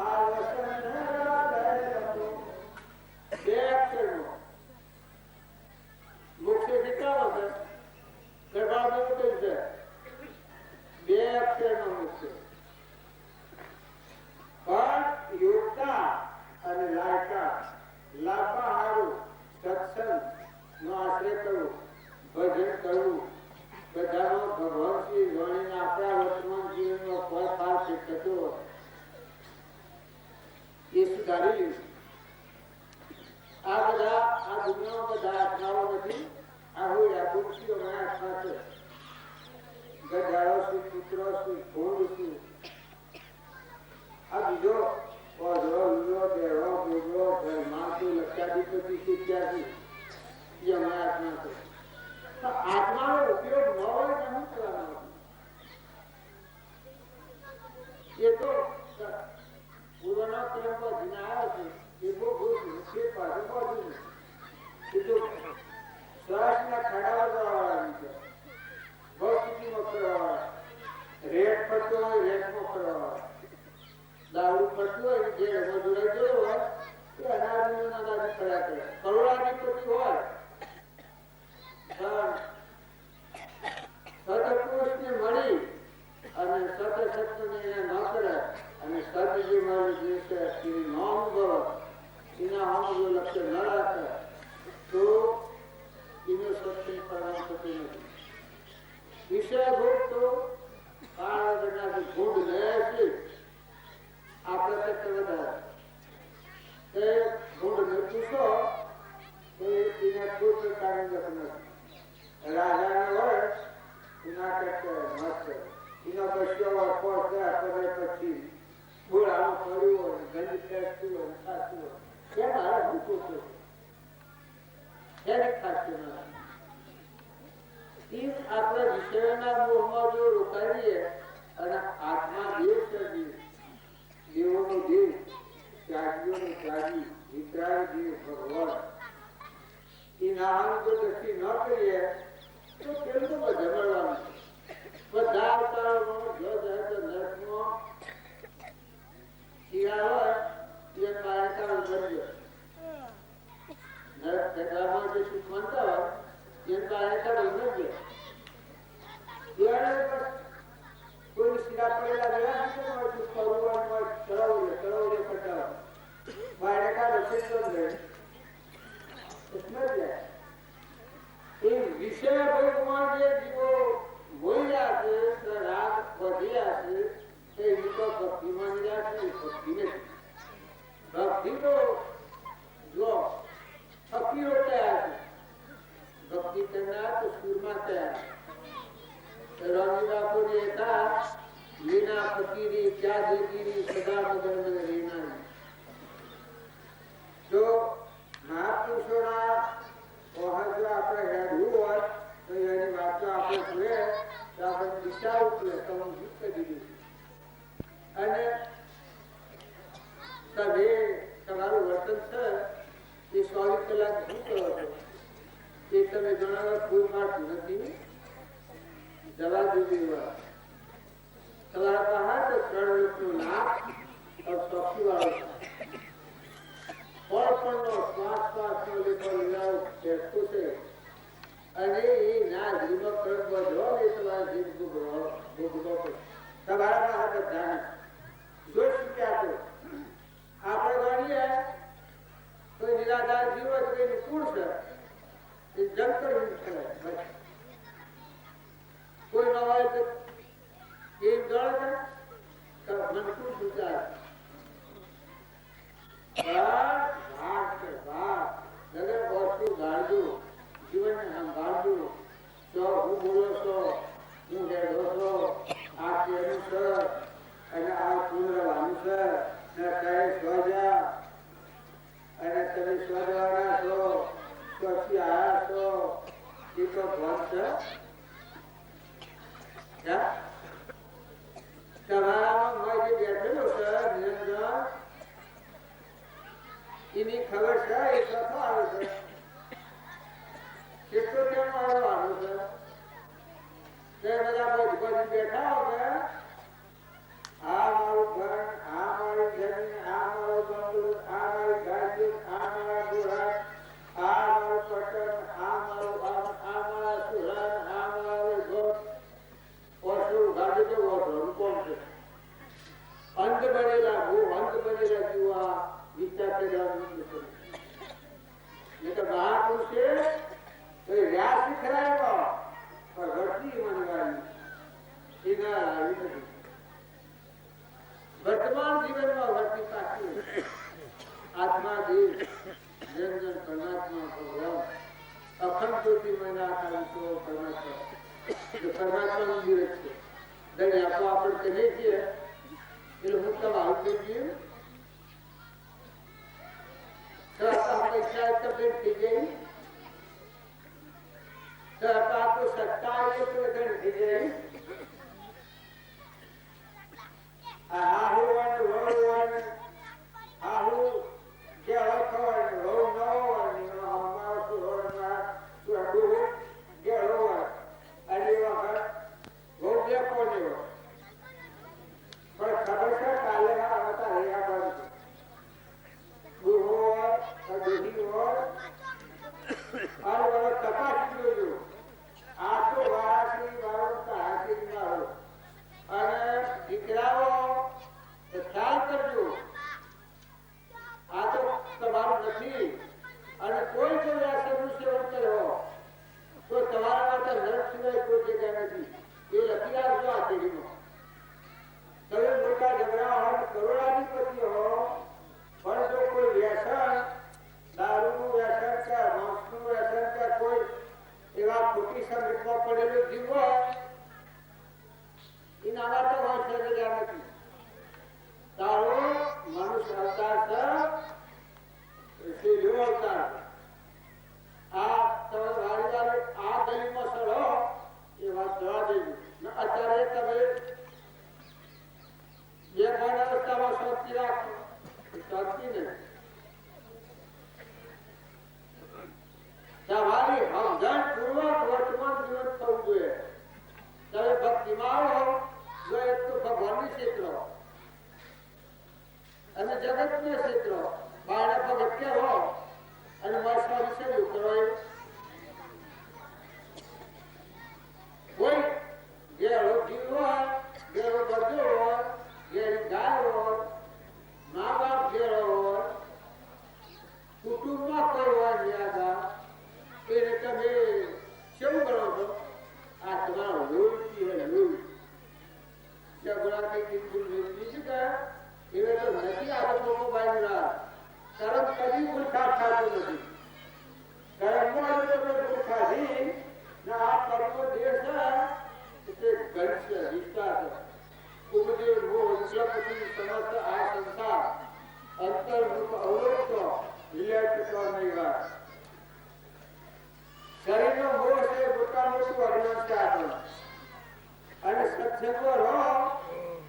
આ વસન હૃદય બે અક્ષરનો મુખ્ય કેટલા છે? ગર્ભામાં છે બે અક્ષરનો મુખ્ય. પણ યોગતા અને લાયકા લાભા હારું સત્સંગ નો આશ્રય કરવો, ભજન કરવું, બધાનો ભગવાન શ્રી જાણીને આપણા વર્તમાન જીવનનો કોઈ ફાર થતો એ સુધારી લીધું. આ બધા આ દુનિયામાં બધા આત્માઓ નથી. આ હોય આ ખુરશીઓ મારા આત્મા છે. ગધાડો છું, કૂતરો છું, ઘોડ છું, આ બીજો ઓઢો લીલો દેવો ભોગવો ઘરમાંથી લક્ષાધિપતિ શીખ્યાથી એ અમારા આત્મા છે. તો આત્માનો ઉપયોગ ન હોય તો શું કરવાનો? એ તો પૂર્વના ક્રમ પર જીને આવ્યા છે એ બહુ મુખ્ય પાસે પહોંચ્યું એ તો શ્વાસના ખડાવા કરવાવાળા છે. બહુ સ્થિતિમાં કરવાવાળા રેટ પડતો હોય રેટમાં કરવાવાળા દારૂ પડતું હોય જે મજૂરાઈ ગયો હોય એ અનાજનું અનાજ ખડા કરે. કરોડાધિપતિ હોય સતપુરુષને મળી અને સતસત્વને એને ન કરે અને સત જે મારું જે છે તેની ન અનુભવ એના આમ જો લક્ષ્ય ન રાખે તો એનો સત્ય પરિણામ થતું નથી. વિષય ભોગ તો કાળ ગણાથી ભોગ ગયા છે. આપણે કરતા વધારે તે ગુણને પૂછો તો એના કોઈ પ્રકારની જપ નથી. રાજાને હોય એના કરતા મસ્ત એના પશુઓ પછી બોલાવું કર્યું હોય ગંજ ખેંચતું હોય ખાતું હોય એ મારા હું પૂછું એને ખાતું નથી. આપણે વિષયના મોહમાં જો રોકાઈએ અને આત્મા દેવ છે દેવોનો દેવ ત્યાગીઓનો ત્યાગી વિતરાય દેવ ભગવાન એ નામ જો દ્રષ્ટિ ન કરીએ તો પેલું તો જમણવાનું બધા અવતારોમાં જો જાય તો નરકમાં શિયા હોય એ કાર્યકાળ બનજો નરક જગામાં જે સુખ માનતા હોય એ કાર્યકાળ બનજો કોઈ શિરા પડેલા ગયા નથી કરવું ચડાવવું પટાવ બારે કાઢો છે એ વિષય ભોગમાં જે જીવો બોલ્યા છે રાગ વધ્યા છે એ તો ભક્તિમાં રહ્યા છે ભક્તિ નથી. ભક્તિ તો જો ફકીરો તૈયાર છે ભક્તિ કરનાર તો સુરમાં તૈયાર. રામી બાપુ ને હતા લીના ફકીરી ક્યાં દેગીરી સદા મગન મને રેના. જો મહાપુરુષોના ઓહર જો આપણે હેડવું હોય તો એની વાતો આપણે જોઈએ તો આપણે દિશા ઉતરે તો હું જીત દીધું અને તમે તમારું વર્તન છે એ 24 કલાક શું કરો છો એ તમે જણાવવા કોઈ મારતું નથી. દવા દીધી હોય તમારા પાસે તો 3 વર્ષનું નાક और ચોખ્ખી વાળું શ્વાસ લેતો બેસતું છે અને એ ના જીવમાં કરમ વધો એ તમારા જીવ ભોગવો તમારા પાસે બધા જોઈ શક્યા તો આપણે ગણીએ તો નિરાધાર જીવ છે એનું કુળ છે એ જંતર કોઈ ન હોય તો એ ગણ છે મનકુળ વિચાર જીવન સંભાળજો તો હું બોલો છો હું ડેડો છો આ તેનું છે અને આ પુનરવાનું છે ને કહે સ્વજા અને તમે સ્વજવાના છો સ્વથી આવ્યા છો એ તો ભણ છે. તમારામાં જે બેઠેલો છે નિરંજન એની ખબર છે એ કથા આવે છે કેટલો કેમ આવવાનું છે તે બધા બધી બેઠા હોય આ મારું ઘર આ મારી જમીન આ મારો બંગલો આ મારી ગાડી આ મારા ઘોડા આ મારું પટન આ મારું બાપ આ મારા સુરા આ મારો ઘર ઓછું ગાડી તો ઓછું કોણ છે અંત બનેલા હું અંત બનેલા જીવા વિચાર કર્યા તો મહાપુરુષ છે તો વ્યાસ શીખરાયો પણ વર્તી મનવાની એના આવી નથી. વર્તમાન જીવનમાં વર્તી પાછી આત્મા દેવ નિરંજન પરમાત્મા ભગવાન અખંડ જ્યોતિમય આકાંક્ષો પરમાત્મા પરમાત્મા મંદિર જ છે. દરે આપો આપણે કહીએ છીએ એટલે હું તમારું કહીએ તો પૈસા તબિયત થઈ ગઈ તો આપો સત્તા થઈ ગઈ આહુ અને વહુ આહુ જે હોય વહુ ન હોય અમારો સુરોડમાં સુરડું જે હોય અને વખત બહુ બે કોને હોય પણ ખબર છે કાલે હતા અને જગતને ક્ષેત્ર બાળક ભગત હો અને માસા વિશે કરો કોઈ ગેરો જીવ હોય ગેરો બરજો હોય ગેરી ગાય હોય મા બાપ ગેરો હોય કુટુંબમાં કોઈ હોય યાદા એને તમે શું કરો છો આ તમારો લોહી હોય લોહી ઝઘડા કઈ બિલકુલ બીજું કે એવે તો નથી આવે લોકો બાઈ રહ્યા કારણ કદી ગુરખા ખાતો નથી કર્મમાં જો ગુરખા છી ના આ કર્મ દેશ એટલે ગણિત છે વિસ્તાર છે ઉપદેવ મોહ વિશ્વપતિ સમસ્ત આ સંસાર અંતર્મુખ અવલોકતો વિલાયત કરવા નહીં વાત શરીરનો મોહ છે પોતાનું શું અજ્ઞાન છે આપણો અને સત્સંગમાં રહો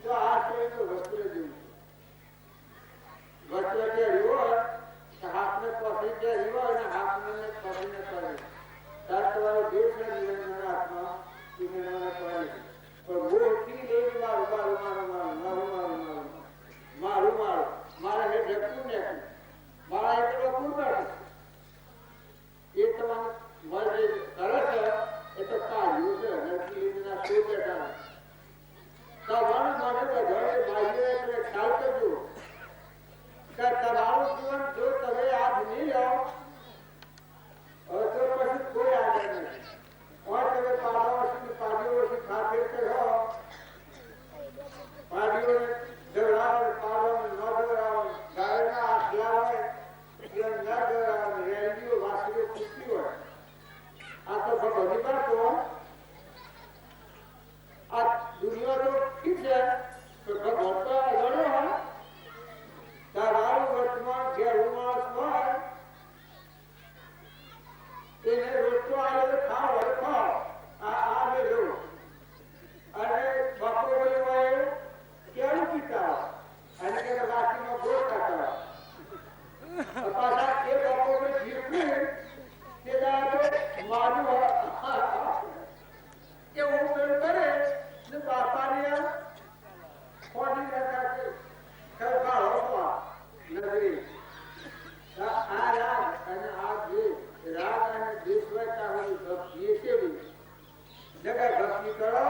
તો આ શરીરનો વસ્ત્ર જેવું વસ્ત્ર જે રહ્યો હાથને પકડી જે રહ્યો અને હાથને પકડીને કરે ત્યારે તમારો દેશ નિરંજન આત્મા નિરંજન કરે પણ મોહથી લઈને મારું મારું મારું મારું મારું મારું મારું મારું મારું મારા હે ઢકતું ને મારા એટલો પૂર્ણ એ તમારે મજે કરે છે એ તો કાઢ્યું છે નથી લીધેના શું બેઠા તમારું માટે ઘરે બાજુ એટલે ખ્યાલ કરજો કે તમારું જીવન જો તમે આજ નહીં લો હવે તો પછી કોઈ આગળ નથી और તમે પાડીઓ ખાતે કરો પાડીઓ દોરાવ પાડો ન દોરાવ ગાયના આખલા હોય એ ન દોરાવ રેડિયો વાસીઓ કુટી હોય આ તો બધી બાતો આ દુનિયા તો ઠીક છે તો ભગવાન તો ગણો હોય તારું વર્તમાન ઘેરું માણસ હોય એને રોટલો આવે ખાવ હવે ખાવ આ મેળો અને બપોરે હોય કેળું પીતા અને કે રાત્રિમાં ગોળ ખાતા પાછા એ બપોરે જીવવું તે દાડો મારું એવું પેલું કરે ને બાપાને ખોટી રહેતા છે ખરખાળો નગરી આ રાગ અને આ દેશ રાગ અને દેશવાતા હોય ભક્તિ છે જગા ભક્તિ કરો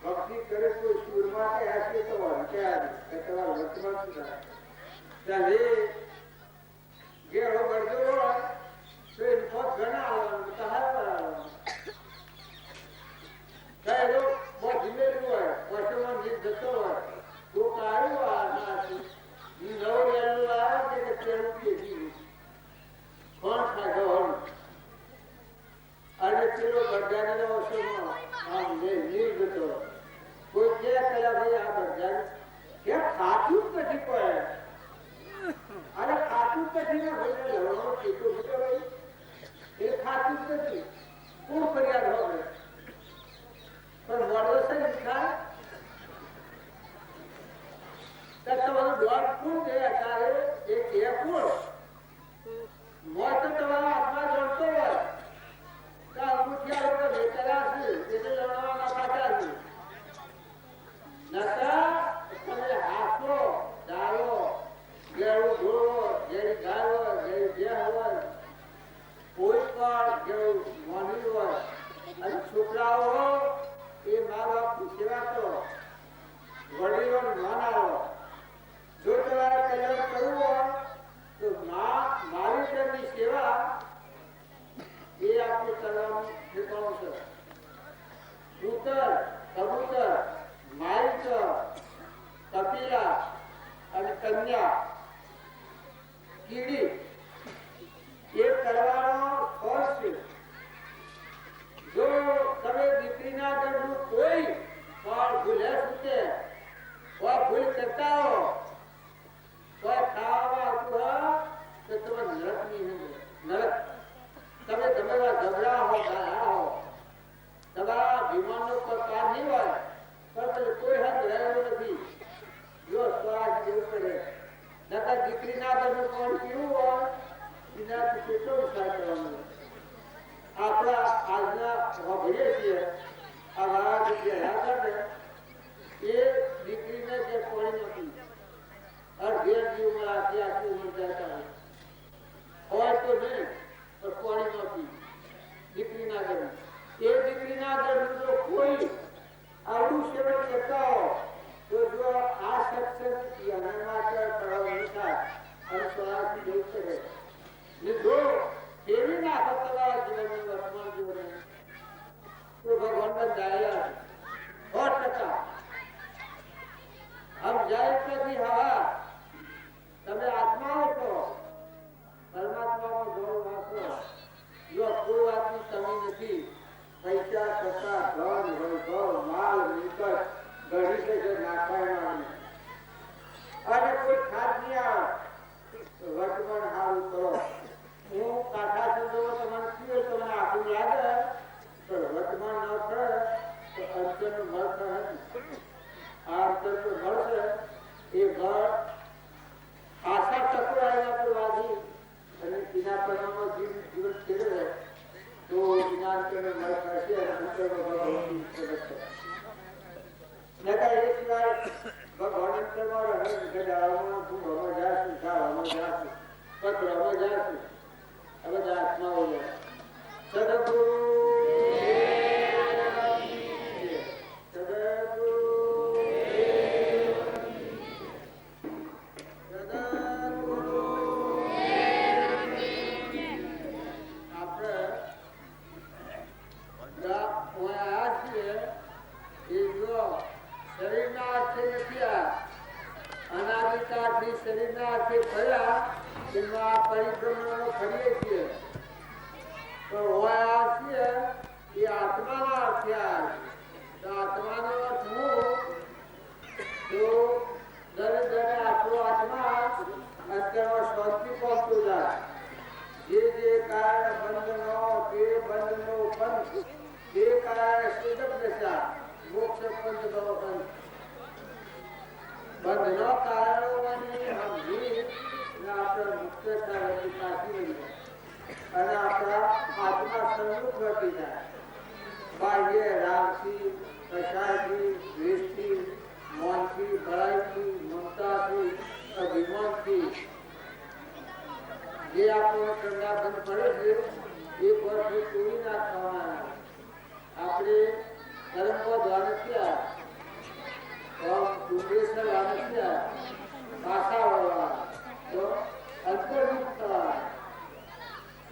ભક્તિ કરે કોઈ સુરમાં કે આશે તો હત્યા કે તમારા વર્તમાન સુધા ચાલે ગેરો ગરજો હોય તો એ પગ ઘણા આવવાનું તહાર ચાલો બહુ જીમેલું હોય વર્ષમાં નીચ જતો હોય તો કાઢ્યું આ નાથી નવ લેલું આવે કે કેવું કે જીવું કોણ ખાધો અને પેલો બધાને વર્ષોમાં આમ નીર જતો કોઈ કે કયા ભાઈ આ બધા કે ખાતું જ નથી પડે અરે ખાતું જ નથી ને ભાઈ લડવાનો કેતો ભાઈ એ ખાતું જ નથી કોણ ફરિયાદ હોય પણ મળો છે ને ખાય તમારું દોડ કોણ ગયા તારે એ કે કોણ મોત તો તમારા હાથમાં જોડતો હોય તો અંગૂઠિયા લોકો ભેટેલા છે એટલે લડવાના પાછા છે નતા તમે હાથો ડાળો ગેરું ઘોડો જેવી ગાય હોય જેવી ભેં હોય કોઈ પણ જેવું મોની હોય અને છોકરાઓ એ મા બાપની સેવા કરો વડીલોને માન આવો જો તમારે કલ્યાણ કરવું હોય તો મારી તેમની સેવા એ આપણું કરવાનું ઠેકાણું છે કૂતર કબૂતર મારીચર કપિલા અને કન્યા કીડી એ કરવાનો ફળ છે જો તમે દીકરીના ઘરનું કોઈ ફળ ભૂલે છૂટે કોઈ ભૂલ કરતા હો કોઈ ખાવામાં આવતું હોય તો તમે નરક નહીં નરક તમે તમારા ઝઘડા હો ગાળા હો તમારા વિમાનનો પ્રકાર નહીં હોય પણ કોઈ હદ રહેલો નથી જો સ્વાદ જેવું પડે નકર દીકરીના ઘરનું કોણ પીવું હોય એનાથી કેટલો વિચાર કરવાનો આપણા આજના વાપરીએ છીએ આ મારા જગ્યા યાદ એ દીકરીને જે કોણી નથી અડધે એટલી ઉંમર આટલી ઉંમર જતા હોય તો નહીં પણ કોણી નહોતી દીકરીના ઘર એ દીકરીના ઘર જો કોઈ આવું સેવન કરતા હોય તો જો આ સત્સંગ એના માટે કરાવ થાય અને સ્વરાથી દૂર કરે ને જો એવી ના તમારા જીવનની વર્તમાન જીવન તો ભગવાન દાયા 100% हम जायत નથી હવા તમે આત્માઓ છો પરમાત્માનો ગૌરવ વાપરો જો કોઈ વાતની કમી નથી પૈસા સત્તા ધન વૈભવ માલ મિલકત ગણી છે નાખવાની અને કોઈ ખાદ્ય વર્તમાન હારું કરો હું કાઠા સંજોગો તમને કીધું તમને આખું લાગે પણ વર્તમાન ન કરે તો અંતરનો મળશે આ અંતર તો મળશે એ ઘર આશા ચક્રાયના પર વાગી અને તેના પરિણામમાં જીવન ખેડવે તો તેના અંતરનો મળ થશે અને અંતરનો ભગવાન નકા એ સિવાય ભગવાન અંતરમાં રહે ગજાળમાં તું હવા જાશું શાળામાં જાશું પત્રમાં જાશું આ બધા આત્માઓ સદગુરુ શરીરના હાથે ફર્યા તેમાં પરિભ્રમણો ફરીએ છીએ તો હોય છીએ એ આત્માના અર્થે તો આત્માનો અર્થ હું તો દરેક આપણો આત્મા અંતરમાં શાંતિ પહોંચતું જાય જે કારણ બંધનો તે બંધનો પંથ તે કારણે સુજક દશા મોક્ષ પંથ ભવ પંથ બંધનો કારણોની સમજી આપણે મુક્તતા કાઢી લઈએ અને આપણા આત્મા સન્મુખ ઘટી જાય બાહ્ય રાગથી કશાયથી દ્વેષથી મૌનથી ભલાઈથી મમતાથી અભિમાનથી જે આપણો સંગાબંધ પડે છે એ પરથી તોડી નાખવાના આપણે કર્મો દ્વારા થયા ડુંગેશ્વર આનંદ્યા ભાષાવાળા તો અંતર્મુખ થવા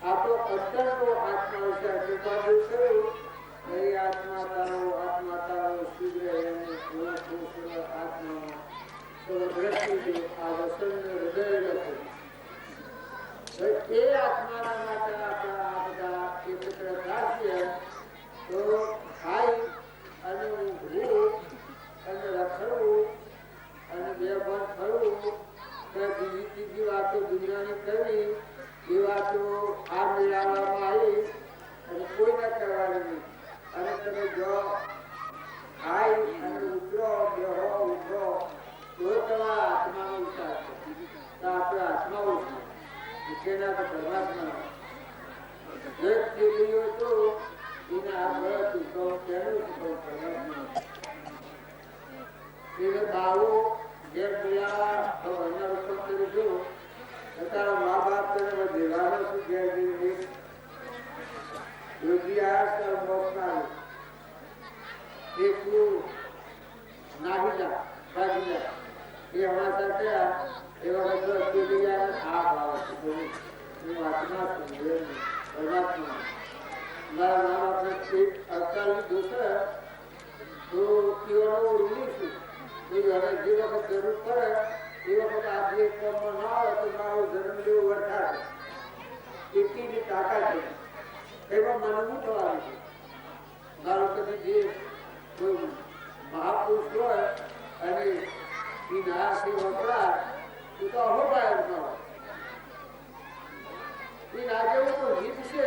આપણો અંતરનો આત્મા વિચાર કૃપાદુ કરું એ આત્મા તારો શીઘ્ર એને આત્મા તો દ્રષ્ટિ આ વસન હૃદય લખો એ આત્માના માટે આપણા આ બધા એકત્ર થશે તો ખાઈ અને ઊંઘવું અને રખડવું અને બે ભાગ ફરવું બીજી ત્રીજી વાતો દુનિયાની કરવી એ વાતો આ મેળવવામાં આવી અને કોઈ ના કરવાની નહીં અને તમે જો ખાઈ અને ઉતરો બેહો ઉઠો તો તમારા આત્માનો વિચાર છે તો આપણે આત્મા ઉઠો તેના તો પરમાત્મા દરેક થયેલી હોય તો એને આ બળદ ઉઠો તેનું ઉઠો પરમાત્મા એને બાવો ઘેર પીયા ભગવાનના રૂપમ કરી જો તારા મા બાપ તને દેવાનો શું ઘેર જઈને યોગી આયા મોક્ષના એ તું નાહી જા ભાગી જા એ હમણાં સાથે એ વખત અકેલી આ ભાવ હું આત્મા છું પરમાત્મા મારા મા બાપને 48 દોષ તો તેઓનો ઋણી છું જે વખત જરૂર પડે એ વખત આજે કામમાં ના આવે તો મારો જન્મ લેવો વર્તાશે એટલી તાકાત છે એમાં માનવું થવાનું છે મારો કદી જે કોઈ મહાપુરુષ હોય અને એ નાથી વપરાય તું તો અહોભાય ન હોય એ ના જેવું તો જીત છે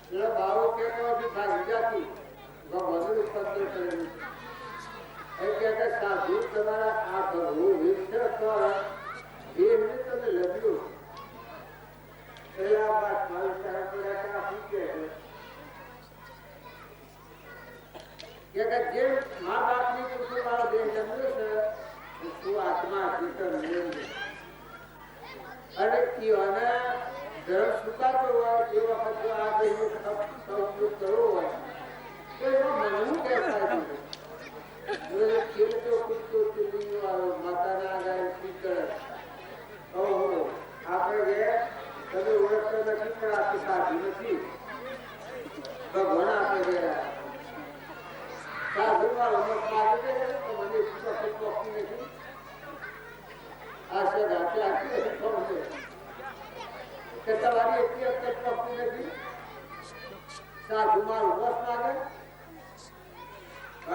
એટલે બાવો કહેતો હતી ભાગી જાતી ભગવાન ઉત્પન્ન કરેલું એ કહેતા સાધુ તમારા આ ભગવું વિષ એમને તમે લખ્યું પેલા બાદ મારું સારા પેલા શું કહે છે કે જે મા બાપની પુરુષો મારો દેહ જન્મ્યો છે શું આ આત્મા ચિંતન નિરંજન. અને એને ધર્મ સ્વીકારતો હોય એ વખત જો આ દેહનો ઉપયોગ કરવો હોય તો એમાં મનવું કહેવાય છે. ખેડૂતો કૂદતો ચૂલી વાળો માતાના ગાય શીતળ ઓહો આપણે જે તમે ઓળખતા નથી પણ આપણી સાધી નથી ભગવાન આપણે ગયા સાધુમાં રમત માગે છે તો મને વખત પહોંચતી નથી આ શબ્દ હાથે આપી નથી પહોંચે કે તમારી એટલી વખત પહોંચતી નથી સાધુમાં રમત માગે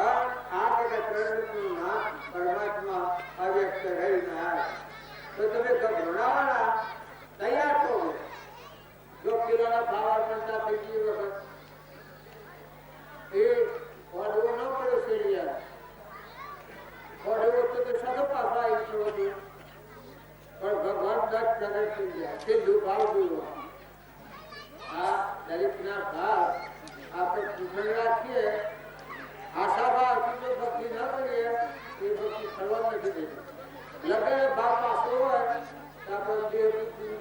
આ જગતનું નામ પરમાત્મા અવ્યક્ત રહીને આવે તો તમે ગભરાવાના તૈયાર થો. જો કિલોના ખાવા બનતા થઈ ગઈ વખત એ ઓડવો ન પડે શેરિયા ઓડવો તો સદો પાછા આવી પડવો જોઈએ પણ ભગવાન 10 નગર થઈ ગયા છેલ્લું ભાવ જોયો. આ દરેકના ભાવ આપણે પૂજન રાખીએ આશાભાવ જો ભક્તિ ન કરીએ એ ભક્તિ ફળવા નથી દેતી. લગ્ન ભાવ પાછો હોય તો આપણે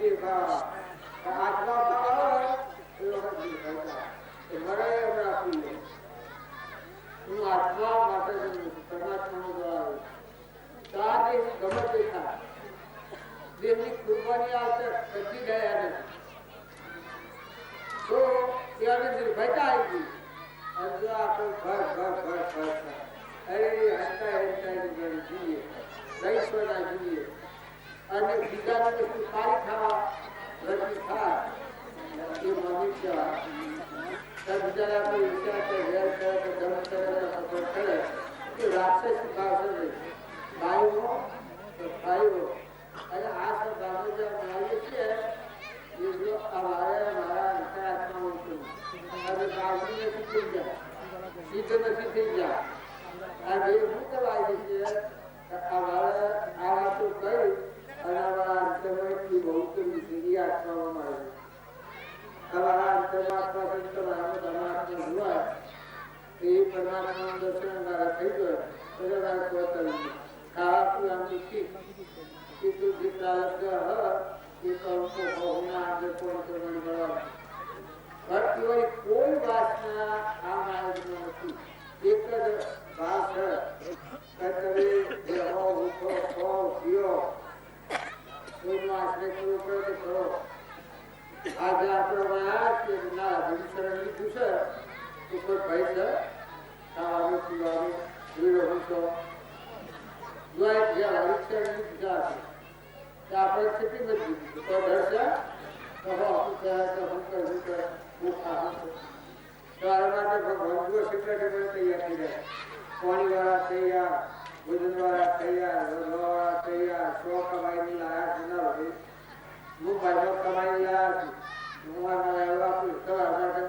દેહ ભાવ આત્મા ભાવ હોય એ વખત મરે એમ રાખવું. હું આત્મા માટે પરમાત્માનો દ્વારા તો આ દેહ ગમે તે થાય દેહની કુરબાની આવશે બચી ગયા નથી તો ત્યાંની નિર્ભયતા આવી ગઈ. જો આપણે ભર અરે હસતા જોઈએ દહીશ્વરના જોઈએ અને બીજાની વસ્તુ સારી ખાવા ઘરથી થાય એ મનુષ્ય બીજા આપણે વિચાર કરે વેર કરે કે ધર્મ કરે કે રાક્ષસ ભાવશે નહીં ભાઈઓ તો ભાઈઓ અને આ સબ આપણે જે બનાવીએ છીએ એ જો મારા અંતરાત્મા અને બાળકી નથી થઈ ગયા સીધો નથી થઈ ગયા આ બે શું કહેવાય છે આ વાતો કહી અને અમારા અંતરમાંથી બહુ કરવી છે એ આત્મામાં મળે તમારા અંતરમાત્મા તમારા જોવાય એ પરમાત્માનું દર્શન મારા થઈ ગયો એટલે મારે પોતાનું ખાવા પીવાનું ઠીક એટલું જેટલા લગ્ન એ કંકો હોના અંદર કોણ કરવાનું મળવાનું ભક્તિઓની કોઈ વાસના આ માર્ગમાં નથી. એક જ ભાષ કે તમે બેહો ઉઠો ખો પીઓ કોઈનો આશ્રય કરવો પડે તો કરો. આજે આપણે વાયા કે ના શરણ લીધું છે તો કોઈ ભાઈ છે ખાવાનું પીવાનું ભીડો ઊંચો જો એક જે હરિક્ષણ લીધું છે આપણે સ્થિતિ નથી તો ડર છે તો હું કરવું કે માટે ભગવાન જો સેક્રેટરી તૈયાર થઈ જાય પાણી વાળા તૈયાર ભોજન વાળા તૈયાર વાળા તૈયાર 100 કમાઈ લાયા જનાર હોય મુંબઈમાં કમાઈ લાયા તમારા માટે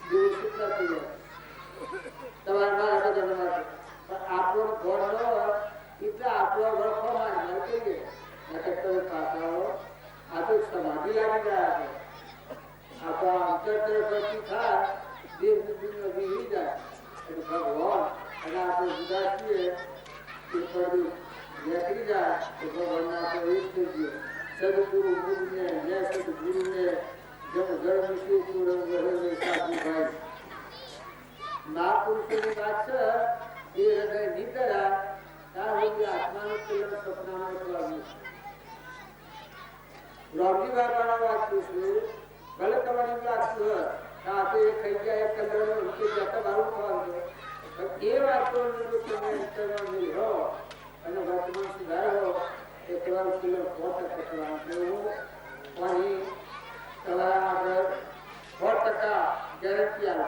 દિવસ કેટલા થઈ જાય તમારા માટે જન્મ માટે પણ આપણો ઘર ન હોય એટલે આપણો ઘર ખોમાં કહીએ તમે પાછા આ તો સમાધિ લાગી ગયા છે. આપણા અંતર તરફથી થાય દેહ દુનિયા વીરી જાય એટલે ભગવાન અને આપણે જુદા છીએ એ પડદું નીકળી જાય તો ભગવાનના આપણે એક થઈ ગયો સદગુરુ ગુરુને જય સદગુરુને જેમ ગરમ શિવપુર સાધુ ભાઈ મહાપુરુષોની વાત છે એ હૃદય નીકળ્યા ત્યાં સુધી આત્માનું કલ્યાણ સપનામાં લાગ્યું. રોગી બાબાનો વાત પૂછ્યું ભલે તમારી વાત સાથે થઈ જાય કલર ઉનકે જતા બારું ખાવાનું એ વાતો તમે અંતરમાં મેળવો અને વર્તમાન સુધારો એ તમારું કલર 100% કરવાનું પાણી તમારા આગળ 100% ગેરંટી આવે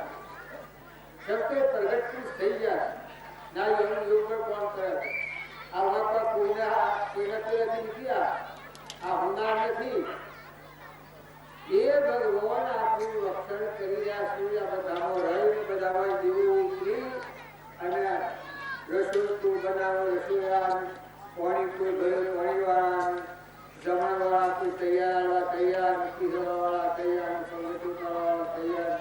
શબ્દે પ્રગટ થઈ જાય ના એવું યોગ પર કોણ કરે આ વાતમાં કોઈના નથી આ હોનાર નથી. એ ભગવાન આપણું રક્ષણ કરી રહ્યા છે. આ બધામાં રહીને બધામાં દીવો ઉતરી અને રસોઈ બનાવો રસોઈયા પાણી કોઈ ભરે પાણી વાળા જમણ વાળા કોઈ તૈયાર પીધા વાળા તૈયાર સંગઠન વાળા તૈયાર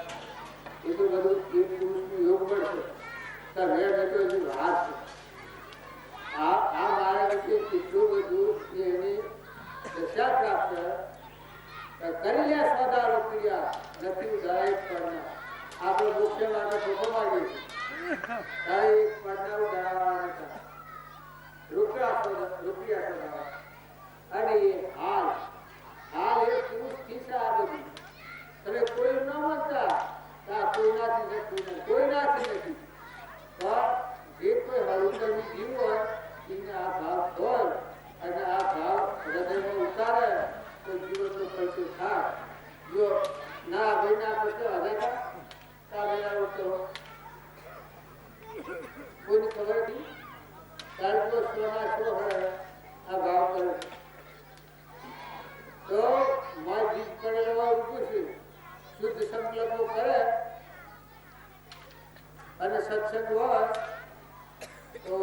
એ તો બધું એક પુરુષનું યોગ મળશે વેર હજુ હાથ છે. આ મારા વિશે કેટલું કરી લે સોદા રૂપિયા નથી ઉધાય પડના આપણે મુખ્ય માટે ખોખો માંગીએ તારી પડના ઉધારવાના હતા રૂપિયા સોદા અને હાલ એ પુરુષ ખીસા બધી તમે કોઈ ન માનતા કોઈ નાથી નથી પણ જે કોઈ હળુકરની જીવ હોય એને આ ભાવ હોય અને આ ભાવ હૃદયમાં ઉતારે તો જીવનનો પૈસો થાય જો ના ભાઈ ના પૈસો હજાર કોઈને ખબર નથી તારીખો સોના શો હોય આ ભાવ કરે તો મારી જીત પડે એવા રૂપું છે શુદ્ધ સંકલ્પો કરે અને સત્સંગ હોય તો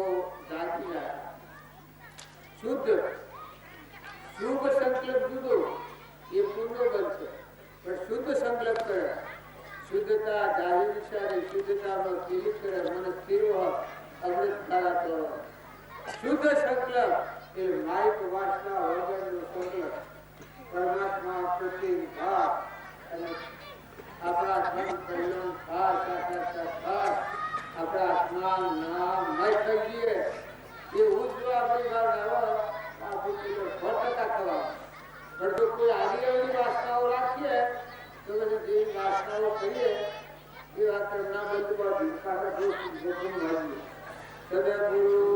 જાગી જાય શુદ્ધ શુભ સંકલ્પ જુદો એ પુણ્ય બનશે પણ શુદ્ધ સંકલ્પ કરે શુદ્ધતા જાહેર વિચારે શુદ્ધતામાં સ્થિર કરે મને સ્થિર હોય અમૃત ધારા કરો શુદ્ધ સંકલ્પ એ માઇક વાસના વગરનો સંકલ્પ પરમાત્મા પ્રત્યે ભાવ અને આપણા ધન કલ્યાણ ભાવ આપણા આત્મા નામ મય થઈ ગયે એ ઉજવો આપણી ભાવ હોય આપણે 100% ખવા પણ જો કોઈ આડી અવળી વાસનાઓ રાખીએ તો પછી જે વાસનાઓ કરીએ એ વાત ના બદલવા પાછા દોષ જોખમ લાગીએ સદગુરુ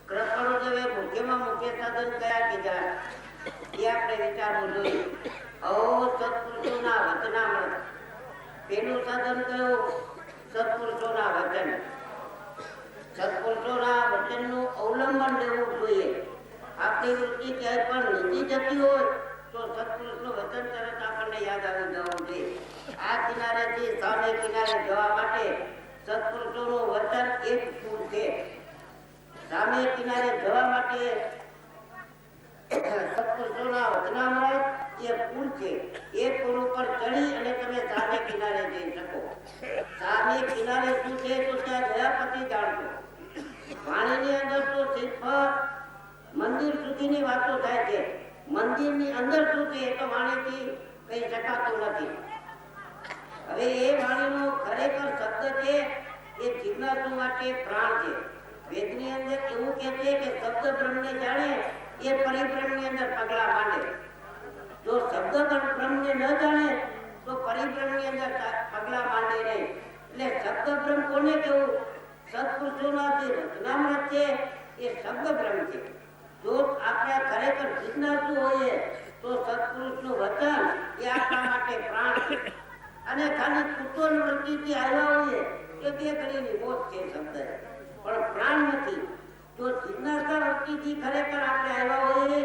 કૃપણો જેવે મુખ્યમાં મુખ્ય સાધન કયા કીધા એ આપણે વિચારવું જોઈએ. અહો સત્પુરુષોના વચનામૃત. પેલું સાધન કયું? સત્પુરુષોના વચન. સત્પુરુષોના વચનનું અવલંબન લેવું જોઈએ. આપણી વૃત્તિ ક્યાંય પણ નીચી જતી હોય તો સત્પુરુષનું વચન તરત આપણને યાદ આવી જવું જોઈએ. આ કિનારેથી સામે કિનારે જવા માટે સત્પુરુષોનું વચન એક પુલ છે. સામે કિનારે જવા માટે સત્પુરુષોના વચનામૃત એ પુલ છે. એ પુલ ઉપર ચડી અને તમે સામે કિનારે જઈ શકો. સામે કિનારે શું છે તો ત્યાં ગયા પછી જાણશો. વાણીની અંદર તો સિર્ફ મંદિર સુધીની વાતો થાય છે. મંદિરની અંદર શું છે એ તો વાણીથી કહી શકાતું નથી. હવે એ વાણીનો ખરેખર શબ્દ છે એ જિજ્ઞાસુ માટે પ્રાણ છે. વેદની અંદર એવું કહે છે કે શબ્દ બ્રહ્મને જાણે એ પરિબ્રહ્મની અંદર પગલા માંડે. જો શબ્દ બ્રહ્મને ન જાણે તો પરિબ્રહ્મની અંદર પગલા માંડે નહીં. એટલે શબ્દ બ્રહ્મ કોને કેવું? સત્પુરુષોના જે વચનામૃત છે એ શબ્દ બ્રહ્મ છે. જો આપણે ખરેખર જિજ્ઞાસુ હોઈએ તો સત્પુરુષનું વચન એ આપણા માટે પ્રાણ છે. અને ખાલી કુતૂહલ વૃત્તિથી આવ્યા હોઈએ કે તે ઘડીની મોત છે શબ્દ, પણ પ્રાણ નથી. જો જિજ્ઞાસા વૃત્તિથી ખરેખર આપણે આવ્યા હોઈએ,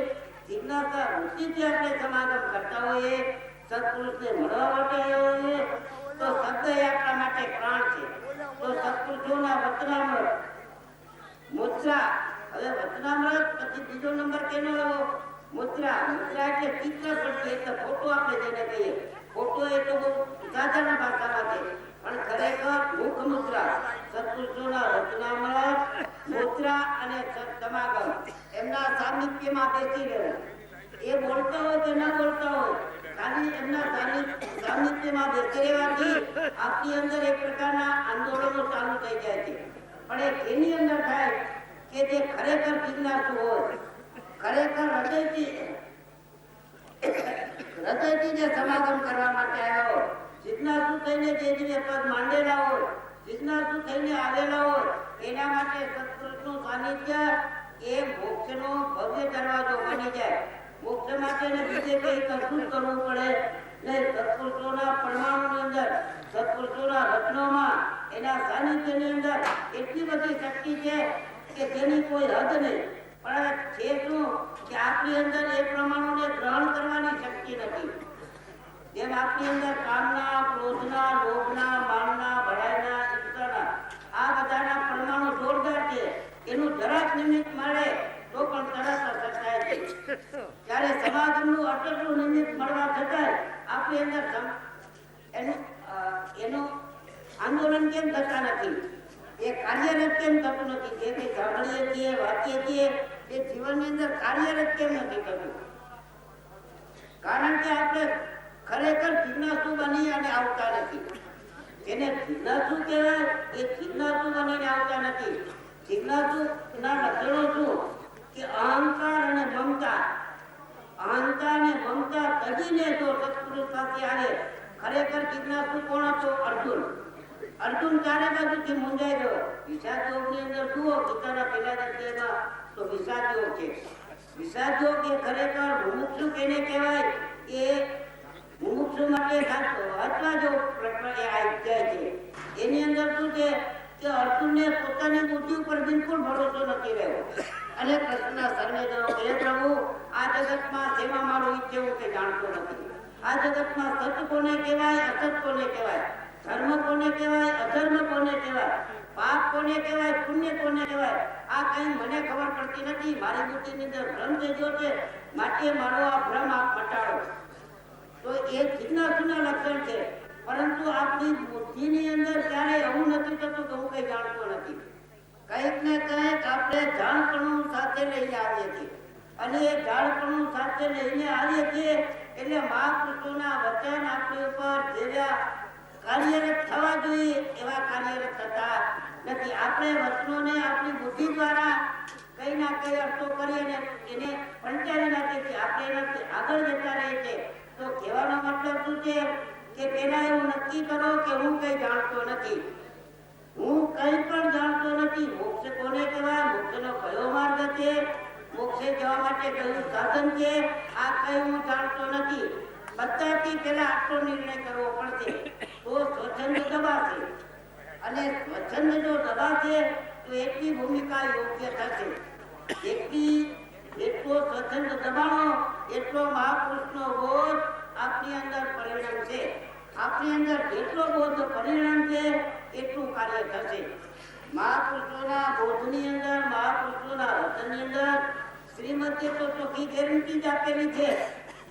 જિજ્ઞાસા વૃત્તિથી આપણે સમાગમ કરતા હોઈએ, સત્પુરુષને મળવા માટે આવ્યા હોઈએ તો શબ્દ એ આપણા માટે પ્રાણ છે. તો સત્પુરુષોના વચનામૃત મુદ્રા. હવે વચનામૃત પછી બીજો નંબર કેનો લેવો? મુદ્રા. મુદ્રા એટલે ચિત્ર પડશે, એટલે ફોટો આપણે જેને કહીએ. ફોટો એ તો બહુ સાધારણ ભાષામાં છે, પણ ખરેખર મુખ મુદ્રા. સત્પુરુષોના વચનામૃત મુદ્રા અને સમાગમ એમના સાનિધ્યમાં બેસી રહેવું. એ બોલતા હોય કે ન બોલતા હોય, ખાલી એમના સાનિધ્યમાં બેસી રહેવાથી આપની અંદર એક પ્રકારના આંદોલનો ચાલુ થઈ જાય છે. પણ એ એની અંદર થાય કે જે ખરેખર જિજ્ઞાસુ હોય, ખરેખર હૃદયથી જે સમાગમ કરવા માટે આવ્યા હોય, જિજ્ઞાસુ થઈને જે પદ માંડેલા હોય, જિજ્ઞાસુ થઈને આવેલા હોય, એના માટે સત્પુરુષનું સાનિધ્ય એ મોક્ષનો ભવ્ય દરવાજો બની જાય. મોક્ષ માટે બીજે કઈ કશું કરવું પડે નહીં. સત્પુરુષોના પરમાણુની અંદર, સત્પુરુષોના રત્નોમાં, એના સાનિધ્યની અંદર એટલી બધી શક્તિ છે કે તેની કોઈ હદ નહીં. પણ છે શું કે આપણી અંદર એ પરમાણુને ગ્રહણ કરવાની શક્તિ નથી. જેમ આપણી અંદર કામના, ક્રોધના, લોભના, માનના, ભડાઈના, ઈર્ષાના આ બધાના પરમાણુ જોરદાર છે. એનું જરાક નિમિત્ત મળે તો પણ તરત અસર થાય છે. ત્યારે સમાગમનું અટકનું નિમિત્ત મળવા છતાં આપણી અંદર એનું આંદોલન કેમ થતા નથી? એ કાર્યરત કેમ થતું નથી? જે કંઈ સાંભળીએ છીએ, વાંચીએ છીએ એ જીવનની અંદર કાર્યરત કેમ નથી થતું? કારણ કે આપણે ખરેખર જિજ્ઞાસુ બની અને આવતા નથી. જેને જિજ્ઞાસુ કહેવાય એ જિજ્ઞાસુ બનીને આવતા નથી. જિજ્ઞાસુ ના લક્ષણો શું? કે અહંકાર અને મમતા. અહંકાર અને મમતા તજીને જો સત્પુરુષ સાથે આવે. ખરેખર જિજ્ઞાસુ કોણ હતો? અર્જુન. અર્જુન ચારે બાજુથી મૂંઝાઈ ગયો. વિષાદ યોગની અંદર જુઓ, ગીતાના પહેલા અધ્યાયમાં તો વિષાદ યોગ છે. વિષાદ યોગ એ ખરેખર મુમુક્ષુ કેને કહેવાય? એ મુમુક્ષુ માટે વાંચવા જો અધ્યાય છે. એની અંદર શું છે કે અર્જુનને પોતાની બુદ્ધિ ઉપર બિલકુલ ભરોસો નથી રહ્યો. અને કૃષ્ણના શરણે ગયો, હે પ્રભુ, આ જગતમાં સેવા મારું ઈચ્છે હું કે જાણતો નથી. આ જગતમાં સત્ય કોને કહેવાય, અસત કોને કહેવાય, ધર્મ કોને કહેવાય, અધર્મ કોને કહેવાય, પાપ કોને કહેવાય, પુણ્ય કોને કહેવાય, આ કઈ મને ખબર પડતી નથી. મારી બુદ્ધિની અંદર ભ્રમ થઈ ગયો છે, માટે મારો આ ભ્રમ આપ મટાડો. તો એ જિજ્ઞાસુના લક્ષણ છે. પરંતુ આપણી બુદ્ધિની અંદર ક્યારેય એવું નથી થતું કે હું કઈ જાણતો નથી. કંઈક ને કંઈક આપણે જાણપણું સાથે લઈને આવીએ છીએ. અને એ જાણપણું સાથે લઈને આવીએ છીએ એટલે મહાપુરુષોના વચન આપણી ઉપર જેવા કાર્યરત થવા જોઈએ એવા કાર્યરત થતા નથી. આપણે વચનોને આપણી બુદ્ધિ દ્વારા કઈ ના કઈ અર્થો કરી અને એને પંચાવી નાખીએ છીએ. આપણે એનાથી આગળ જતા રહીએ છીએ. તો કહેવાનો મતલબ શું છે કે પેલા એવું નક્કી કરો કે હું કઈ જાણતો નથી. હું કઈ પણ જાણતો નથી. મોક્ષ કોને કહેવાય? મોક્ષનો કયો માર્ગ છે, મોક્ષે જવા માટે કયું સાધન છે, આ કઈ હું જાણતો નથી. બધાથી પહેલા આટલો નિર્ણય કરવો પડશે તો સ્વચ્છંદ દબાશે, અને સ્વચ્છંદ જો દબાશે તો એટલી ભૂમિકા યોગ્ય થશે. એટલો સ્વચ્છંદ દબાણો એટલો મહાપુરુષનો બોધ આપની અંદર પરિણમશે. આપની અંદર જેટલો બોધ પરિણમશે એટલું કાર્ય થશે. મહાપુરુષોના બોધની અંદર, મહાપુરુષોના વચનની અંદર શ્રીમતે તો ચોખ્ખી ગેરંટી જ આપેલી છે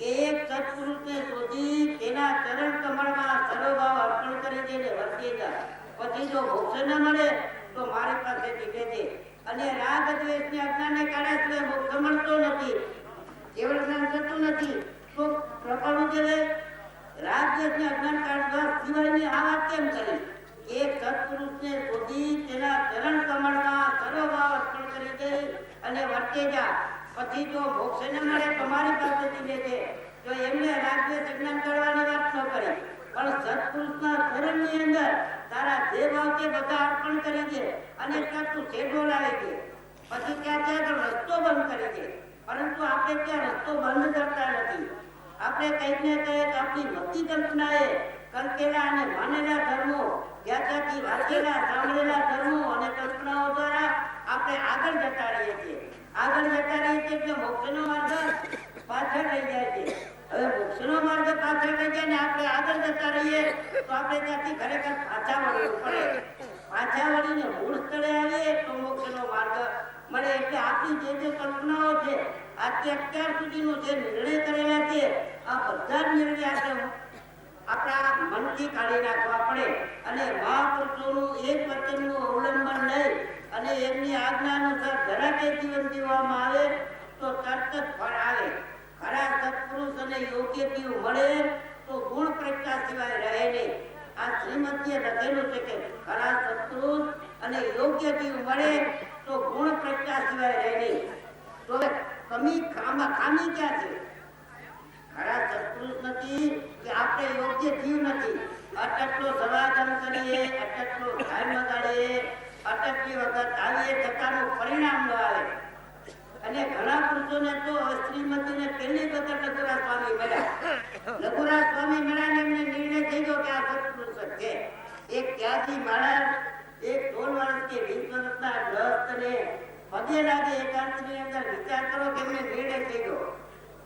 કે એક સત્પુરુષને શોધી તેના ચરણ કમળમાં સર્વભાવ અર્પણ કરી દેને વર્તી જા. પછી જો મોક્ષ ન મળે તો મારી પાસેથી લેજે. અને રાગ દ્વેષને અજ્ઞાનને કારણે સિવાય મોક્ષ મળતો નથી, કેવળ જ્ઞાન થતું નથી. તો કૃપાળુ કહેવાય. રાગ દ્વેષને અજ્ઞાન કારણે સિવાયની આ વાત કેમ કરી? એક સત્પુરુષને શોધી તેના ચરણ કમળમાં સર્વભાવ અર્પણ કરી દે અને વર્તે જા. પછી જો મોક્ષ ન મળે તો મારી પાસેથી લેજે. જો એમને રાગ દ્વેષ અજ્ઞાન કરવાની વાત ન કરી, પણ સત્પુરુષના ચરણની અંદર તારા જે ભાવ છે બધા અર્પણ કરી દે અને ત્યાં તું છેડો લાવી દે. પછી ત્યાં રસ્તો બંધ કરી દે. પરંતુ આપણે ત્યાં રસ્તો બંધ કરતા નથી. આપણે કંઈક ને કંઈક આપણી મતિ કલ્પનાએ કલ્પેલા અને માનેલા ધર્મો, જ્યાંથી વાંચેલા સાંભળેલા ધર્મો અને કલ્પનાઓ દ્વારા આપણે આગળ જતા રહીએ છીએ. આગળ જતા રહીએ છીએ એટલે મોક્ષનો માર્ગ પાછળ રહી જાય છે. હવે મોક્ષનો માર્ગ પાછળ રહી જાય ને આપણે આગળ જતા રહીએ તો આપણે ત્યાંથી ખરેખર પાછા વળવું પડે. પાછા વળીને મૂળ સ્થળે આવીએ તો મોક્ષનો માર્ગ મળે. એટલે આપણી જે કલ્પનાઓ છે, અત્યાર સુધીનો જે નિર્ણય કરેલા છે, આ બધા જ નિર્ણય આપણે આપણા મનથી કાઢી નાખવા પડે અને મહાપુરુષોનું એક વચનનું અવલંબન લઈ અને એમની આજ્ઞા અનુસાર જરાકે જીવન જીવવામાં આવે તો તરત જ ફળ આવે. ખરા સત્પુરુષ અને યોગ્ય જીવ મળે તો ગુણ પ્રજ્ઞા સિવાય રહે નહીં. આ શ્રીમતીએ લખેલું છે કે ખરા સત્પુરુષ અને યોગ્ય જીવ મળે તો ગુણ પ્રજ્ઞા સિવાય રહે નહીં. તો ખામી ક્યાં છે? ખરા સત્પુરુષ નથી કે આપણે યોગ્ય જીવ નથી. અટકલો સમાધાન કરીએ, અટકલો ટાઈમ લગાડીએ, અટકતી વખત આવીએ છતાંનું પરિણામ ન આવે. અને ઘણા પુરુષોને તો શ્રીમતીને પહેલી વખત લઘુરા સ્વામી મળ્યા. લઘુરા સ્વામી મળ્યા ને એમને નિર્ણય થઈ ગયો કે આ સત્પુરુષ છે. એક ત્યાંથી માણસ એક 16 વર્ષ કે 20 વર્ષના ગ્રહસ્થને પગે લાગે એકાંતની અંદર વિચાર કરો કે એમને નિર્ણય થઈ ગયો.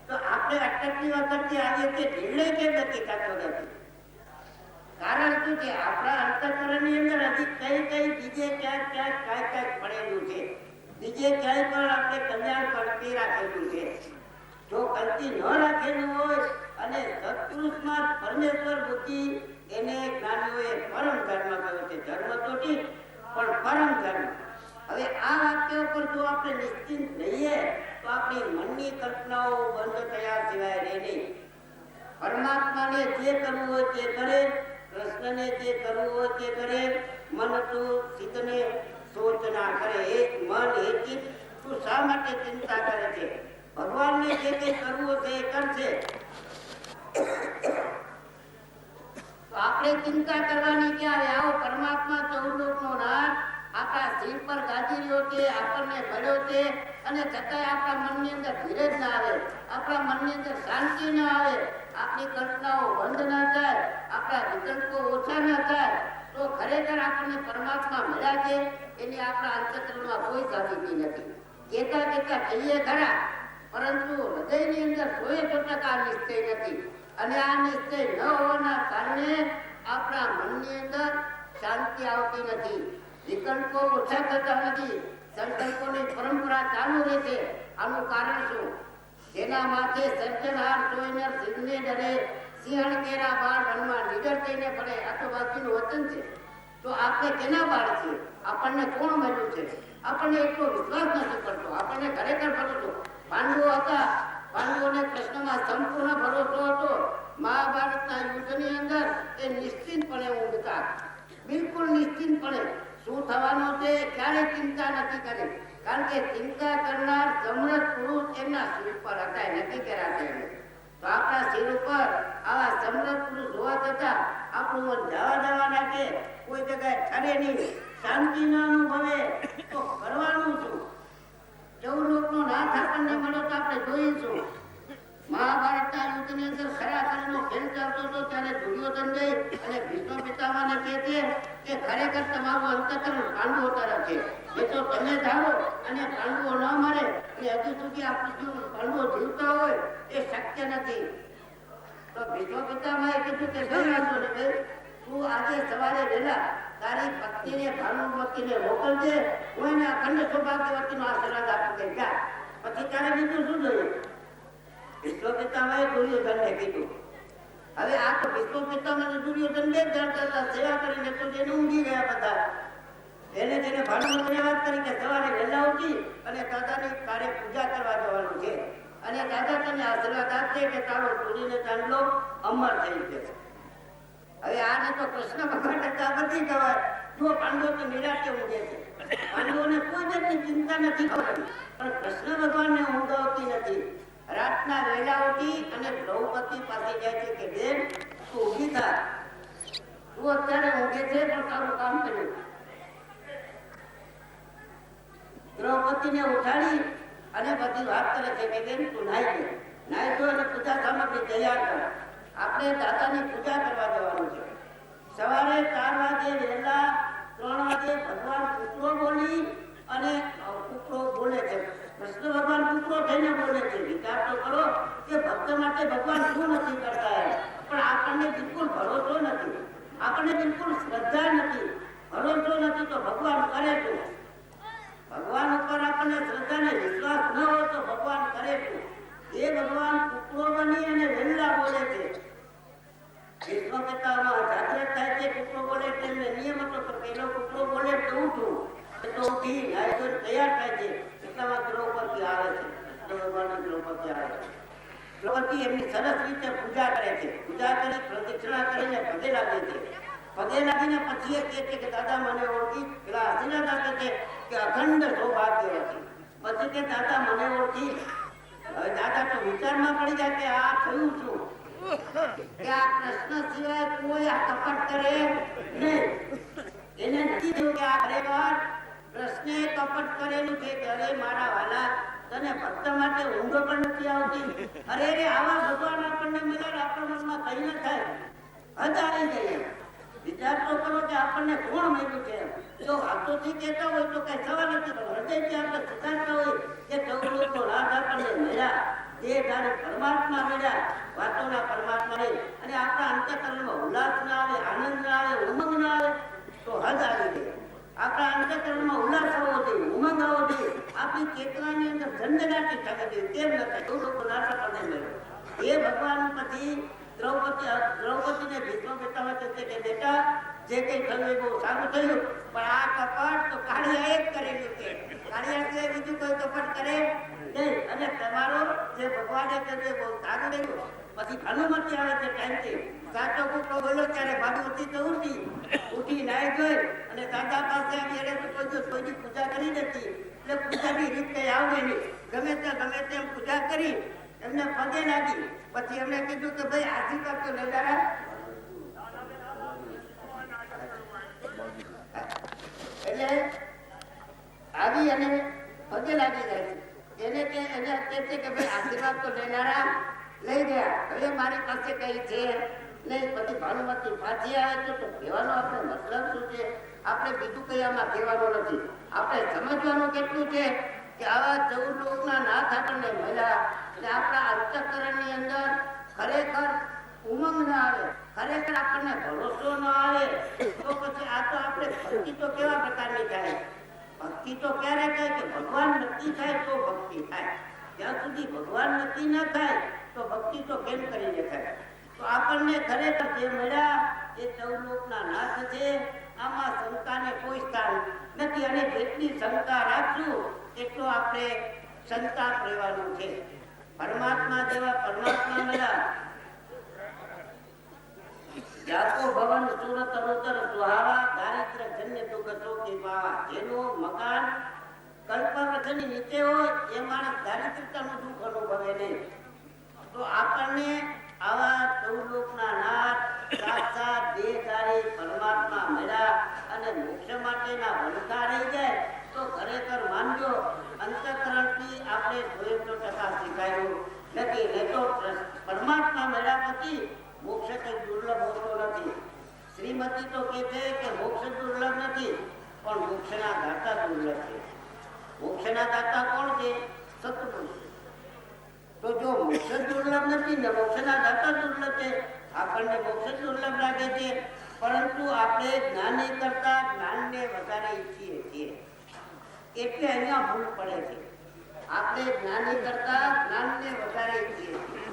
તો આપણે અટકતી વખતે આવીએ તે નિર્ણય કેમ નથી થતો નથી? કારણ શું છે? આપણા અંતઃકરણની અંદર હજી કઈ બીજે ક્યાંક પડેલું છે. બીજે ક્યાંય પણ આપણે કલ્યાણ કલ્પી રાખેલું છે. જો કલ્પી ન રાખેલું હોય અને સત્પુરુષમાં પરમેશ્વર બુદ્ધિ, એને જ્ઞાનીઓએ પરમ ધર્મ કહ્યું છે. ધર્મ તો ઠીક, પણ પરમ ધર્મ. હવે આ વાક્ય ઉપર જો આપણે નિશ્ચિંત રહીએ તો આપણી મનની કલ્પનાઓ બંધ થયા સિવાય રહે નહીં. પરમાત્માને જે કરવું હોય તે કરે, કૃષ્ણને જે કરવું હોય તે કરે. મન તું ચિત્તને સોચ ના કરે. એક મન એક ચિત્ત, તું શા માટે ચિંતા કરે છે? ભગવાનને જે કંઈ કરવું છે એ કરશે. તો આપણે ચિંતા કરવાની ક્યારે? આવો પરમાત્મા 14 લોકનો નાથ આપણા શિર પર ગાજી રહ્યો છે, આપણને મળ્યો છે, અને છતાંય આપણા મનની અંદર ધીરજ ના આવે, આપણા મનની અંદર શાંતિ ના આવે, આપણી કલ્પનાઓ બંધ ના થાય, આપણા વિકલ્પો ઓછા ના થાય, તો ખરેખર આપણને પરમાત્મા મળ્યા છે એની આપણા અંતઃકરણમાં કોઈ સાબિતી નથી. કહેતા કહીએ ખરા, પરંતુ હૃદયની અંદર 100% નિશ્ચય નથી. અને આ નિશ્ચય ન હોવાના કારણે આપણા મનની અંદર શાંતિ આવતી નથી, વિકલ્પો ઓછા થતા નથી, સંકલ્પોની પરંપરા ચાલુ રહે છે. આનું કારણ શું? જેના માથે સર્જનહાર સોયનર સિંહને ડરે, સિંહણ કેરા બાળ વનમાં નિડર થઈને પડે. આ તો વાક્યનું વચન છે. તો આપણે કેના બાળ છીએ? આપણને કોણ મળ્યું છે? આપણને એટલો વિશ્વાસ નથી પડતો. આપણને ખરેખર ભરોસો પાંડવો હતા, પાંડવોને કૃષ્ણમાં સંપૂર્ણ ભરોસો હતો. મહાભારતના યુદ્ધની અંદર એ નિશ્ચિતપણે ઊંઘતા, બિલકુલ નિશ્ચિતપણે. શું થવાનું છે ક્યારે ચિંતા નથી કરી, કારણ કે ચિંતા કરનાર સમર્થ પુરુષ એમના શિર ઉપર હતા, નથી કર્યા. તો આપણા શિર ઉપર આવા સમર્થ પુરુષ હોવા છતાં આપણું જવા નાખે, કોઈ જગ્યાએ ઠરે નહીં, શાંતિ ન અનુભવે તો કરવાનું શું? 14 દુર્યોધન જઈ અને ભીષ્મ પિતામહને કહે છે કે ખરેખર તમારું અંતઃકરણ પાંડવો તરફ છે. એ તો તમે જાણો અને પાંડવો ન મરે એ હજુ સુધી આપણું પાંડવો જીવતા હોય એ શક્ય નથી. તો ભીષ્મ પિતામહે કીધું કે કઈ વાંધો નહીં, તું આજે સવારે વહેલા તારી પત્નીને ભાનુમતીને મોકલજે, હું એને અખંડ સૌભાગ્યવતીનો આશીર્વાદ આપું કે જા, પછી તારે બીજું શું જોઈએ? ભીષ્મ પિતામહે દુર્યોધનને કીધું. હવે આ તો ભીષ્મ પિતામહ અને દુર્યોધન બે જણતા સેવા કરીને તો જેને ઊંઘી ગયા બધા. એને જેને ભાનુમતીને વાત કરી કે સવારે વહેલા ઉઠી અને દાદાની તારે પૂજા કરવા જવાનું છે અને દાદા તને આશીર્વાદ આપશે કે તારો સુરીને ચાંદલો અમર થઈ જશે. હવે આને તો કૃષ્ણ ભગવાન બધી કહેવાય. જો પાંડવો તો નિરાતે ઊંઘે છે, પાંડવોને કોઈ જાતની ચિંતા નથી કરવાની, પણ કૃષ્ણ ભગવાનને ઊંઘ આવતી નથી. રાતના વહેલા ઉઠી અને દ્રૌપદી પાસે જાય છે કે બેન તું ઊભી થા, તું અત્યારે ઊંઘે છે પણ તારું કામ કર્યું. દ્રૌપદીને ઉઠાડી અને બધી વાત કરે છે કે બેન તું નાહી લે, નાહી ધો અને પૂજા સામગ્રી તૈયાર કર, આપણે દાદાની પૂજા કરવા જવાનું છે. સવારે 4 વાગે વહેલા 3 વાગે ભગવાન પુત્રો બોલી અને પુત્રો બોલે છે. કૃષ્ણ ભગવાન પુત્રો થઈને બોલે છે. વિચાર તો કરો કે ભક્ત માટે ભગવાન શું નથી કરતા એમ. પણ આપણને બિલકુલ ભરોસો નથી, આપણને બિલકુલ શ્રદ્ધા નથી, ભરોસો નથી તો ભગવાન કરે શું? ભગવાન ઉપર આપણને શ્રદ્ધા ને વિશ્વાસ ન હોય તો ભગવાન કરે શું? એ ભગવાન પુત્રો બની અને વહેલા બોલે છે. ભીષ્મ પિતામહ જાગૃત થાય છે, પુત્રો બોલે એટલે એમને નિયમ હતો કે પેલો પુત્રો બોલે તો ઉઠવું, તો ઉઠી નાઈ ધોઈને તૈયાર થાય છે. એટલામાં દ્રૌપદી આવે છે. ભગવાન દ્રૌપદી આવે છે. દ્રૌપદી એમની સરસ રીતે પૂજા કરે છે. પૂજા કરી પ્રદક્ષિણા કરીને પગે લાગે છે. પગે લાગીને પછી એ કહે છે કે દાદા મને ઓળખી, પેલા આશીર્વાદ આપે છે કે અખંડ સૌભાગ્યવતી. પછી કે દાદા મને ઓળખી. હવે દાદા તો વિચારમાં પડી જાય કે આ થયું શું, કે આ કૃષ્ણ સિવાય કોઈ આ કપટ કરે નહીં. એને નથી થયું કે આ ખરેખર કૃષ્ણે કપટ કરેલું છે કે અરે મારા વાલા તને ભક્ત માટે ઊંઘ પણ નથી આવતી. અરે રે આવા ભગવાન આપણને મળ્યા આપણા મનમાં કઈ ન થાય, હદ આવી ગઈ. વિચાર તો કરો કે આપણને કોણ મળ્યું છે. જો વાતોથી કહેતા હોય તો કઈ સવાલ નથી, પણ હૃદયથી આપણે સ્વીકારતા હોય કે 14 લોકો રાત આપણને મળ્યા, તે ધારે પરમાત્મા મળ્યા, વાતોના પરમાત્મા રહે અને આપણા અંતઃકરણમાં ઉલ્લાસ ના આવે, આનંદ ના આવે, ઉમંગ ના આવે તો હદ આવી ગઈ. આપણા અંતઃકરણમાં ઉલ્લાસ આવવો જોઈએ, ઉમંગ આવવો જોઈએ, આપણી ચેતનાની અંદર ઝંઝનાટી થવી જોઈએ. તેમ નથી 14 લોકો રાત આપણને મળ્યો. એ ભગવાન પછી દ્રૌપદીને ભીષ્મ પિતામહ કહે છે કે બેટા જે કઈ થયું એ બહુ સારું થયું, પણ આ કપટ તો કાળિયાએ જ કરેલું છે. કાળિયા સિવાય બીજું કોઈ કપટ કરે નહીં. અને તમારો જે ભગવાને કર્યું એ બહુ સારું રહ્યું. પછી ભાનુમતી આવે છે ટાઈમથી, સાચો પુત્રો બોલ્યો ત્યારે ભાનુમતી તો ઉઠી નાઈ ગઈ અને દાદા પાસે આવી. એને તો કોઈની પૂજા કરી નથી એટલે પૂજાની રીત કઈ આવે નહીં. ગમે તેમ પૂજા કરી એમને પગે લાગી. પછી એમને કીધું કે ભાઈ આશીર્વાદ તો લેનારા. એટલે આવી અને પગે લાગી જાય છે. એને કહે છે કે ભાઈ આશીર્વાદ તો લેનારા લઈ ગયા, હવે મારી પાસે કઈ છે નહીં. પછી ભાનુમતી પાછી આવે છે તો કહેવાનો આપણે મતલબ શું છે? આપણે બીજું કઈ આમાં કહેવાનું નથી. આપણે સમજવાનું કેટલું છે કે આવા 14 લોકના નાથ આપણને મળ્યા એટલે આપણા અંતઃકરણની અંદર ખરેખર ઉમંગ ના આવે, ખરેખર આપણને ભરોસો ના આવે તો પછી આ તો આપણે ભક્તિ તો કેવા પ્રકારની થાય? ભક્તિ તો ક્યારે થાય કે ભગવાન નક્કી થાય તો ભક્તિ થાય. જ્યાં સુધી ભગવાન નક્કી ન થાય તો ભક્તિ તો કેમ કરીને થાય? તો આપણને ખરેખર જે મળ્યા એ 14 લોકના નાથ છે. આમાં શંકાને કોઈ સ્થાન નથી. અને જેટલી શંકા રાખશું એટલું આપણે સંતાપ રહેવાનું છે. પરમાત્મા જેવા પરમાત્મા મળ્યા. જાતો ભવન સુરત અનુતર સુહાવા, દારિદ્ર જન્ય દુઃખ ચોકી પાવા. જેનું મકાન કલ્પવૃક્ષની નીચે હોય એ માણસ દારિદ્રતાનું દુઃખ અનુભવે નહીં. તો આપણને આવા 14 લોકના નાથ સાક્ષાત દેહધારી પરમાત્મા મળ્યા અને મોક્ષ માટેના વંશા રહી જાય તો ખરેખર માનજો અંતઃકરણથી આપણે 100% શીખાયું નથી. નહીં તો પરમાત્મા મળ્યા પછી મોક્ષ કઈ દુર્લભ હોતો નથી. શ્રીમતી તો કહે છે કે મોક્ષ દુર્લભ નથી, પણ મોક્ષના દાતા દુર્લભ છે. મોક્ષના દાતા કોણ છે? સત્પુરુષ. તો જો મોક્ષ દુર્લભ નથી ને મોક્ષના દાતા દુર્લભ છે, આપણને મોક્ષ દુર્લભ લાગે છે, પરંતુ આપણે જ્ઞાની કરતા જ્ઞાનને વધારે ઈચ્છીએ છીએ, એટલે અહીંયા ભૂલ પડે છે. આપણે જ્ઞાની કરતા જ્ઞાનને વધારે ઈચ્છીએ છીએ.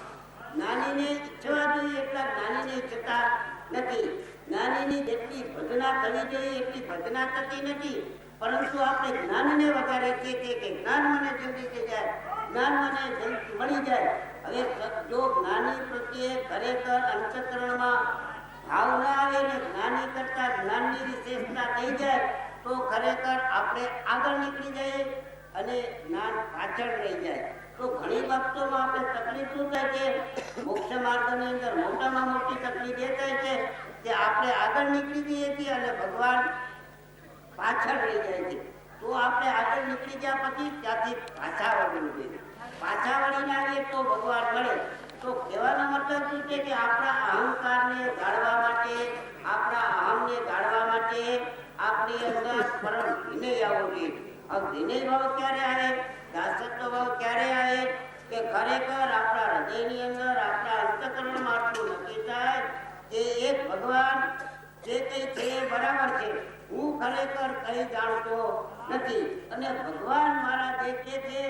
જ્ઞાનીને ઈચ્છવા જોઈએ એટલા જ્ઞાનીને ઈચ્છતા નથી. જ્ઞાનીની જેટલી ભજના થવી જોઈએ એટલી ભજના થતી નથી, પરંતુ આપણે જ્ઞાનને વધારે ઈચ્છીએ કે જ્ઞાન મને જલ્દી થઈ જાય, જ્ઞાન મને જલ્દી મળી જાય. હવે જો જ્ઞાની પ્રત્યે ખરેખર અંતઃકરણમાં ભાવ ના આવે ને જ્ઞાની કરતા જ્ઞાનની વિશેષતા થઈ જાય તો ખરેખર આપણે આગળ નીકળી જઈએ અને જ્ઞાન પાછળ રહી જાય. તો ઘણી બાબતોમાં આપણે તકલીફ શું થાય છે? મોક્ષ માર્ગની અંદર મોટામાં મોટી તકલીફ એ થાય છે કે આપણે આગળ નીકળી જઈએ છીએ અને ભગવાન પાછળ રહી જાય છે. તો આપણે આગળ નીકળી ગયા પછી ત્યાંથી પાછા વળવું જોઈએ. પાછા વળીને આવીએ તો ભગવાન મળે. તો કહેવાનો મતલબ શું છે કે આપણા અહંકારને ગાળવા માટે, આપણા અહમને ગાળવા માટે આપણી અંદર પરમ વિનય આવવો જોઈએ. હવે વિનય ભાવ ક્યારે આવે? દાસત્વ ભાવ ક્યારે આવે? કે ખરેખર આપણા હૃદયની અંદર, આપણા અંતઃકરણમાં આટલું નક્કી થાય કે એક ભગવાન જે કંઈ છે એ બરાબર છે, હું ખરેખર કંઈ જાણતો નથી, અને ભગવાન મારા જે કહે છે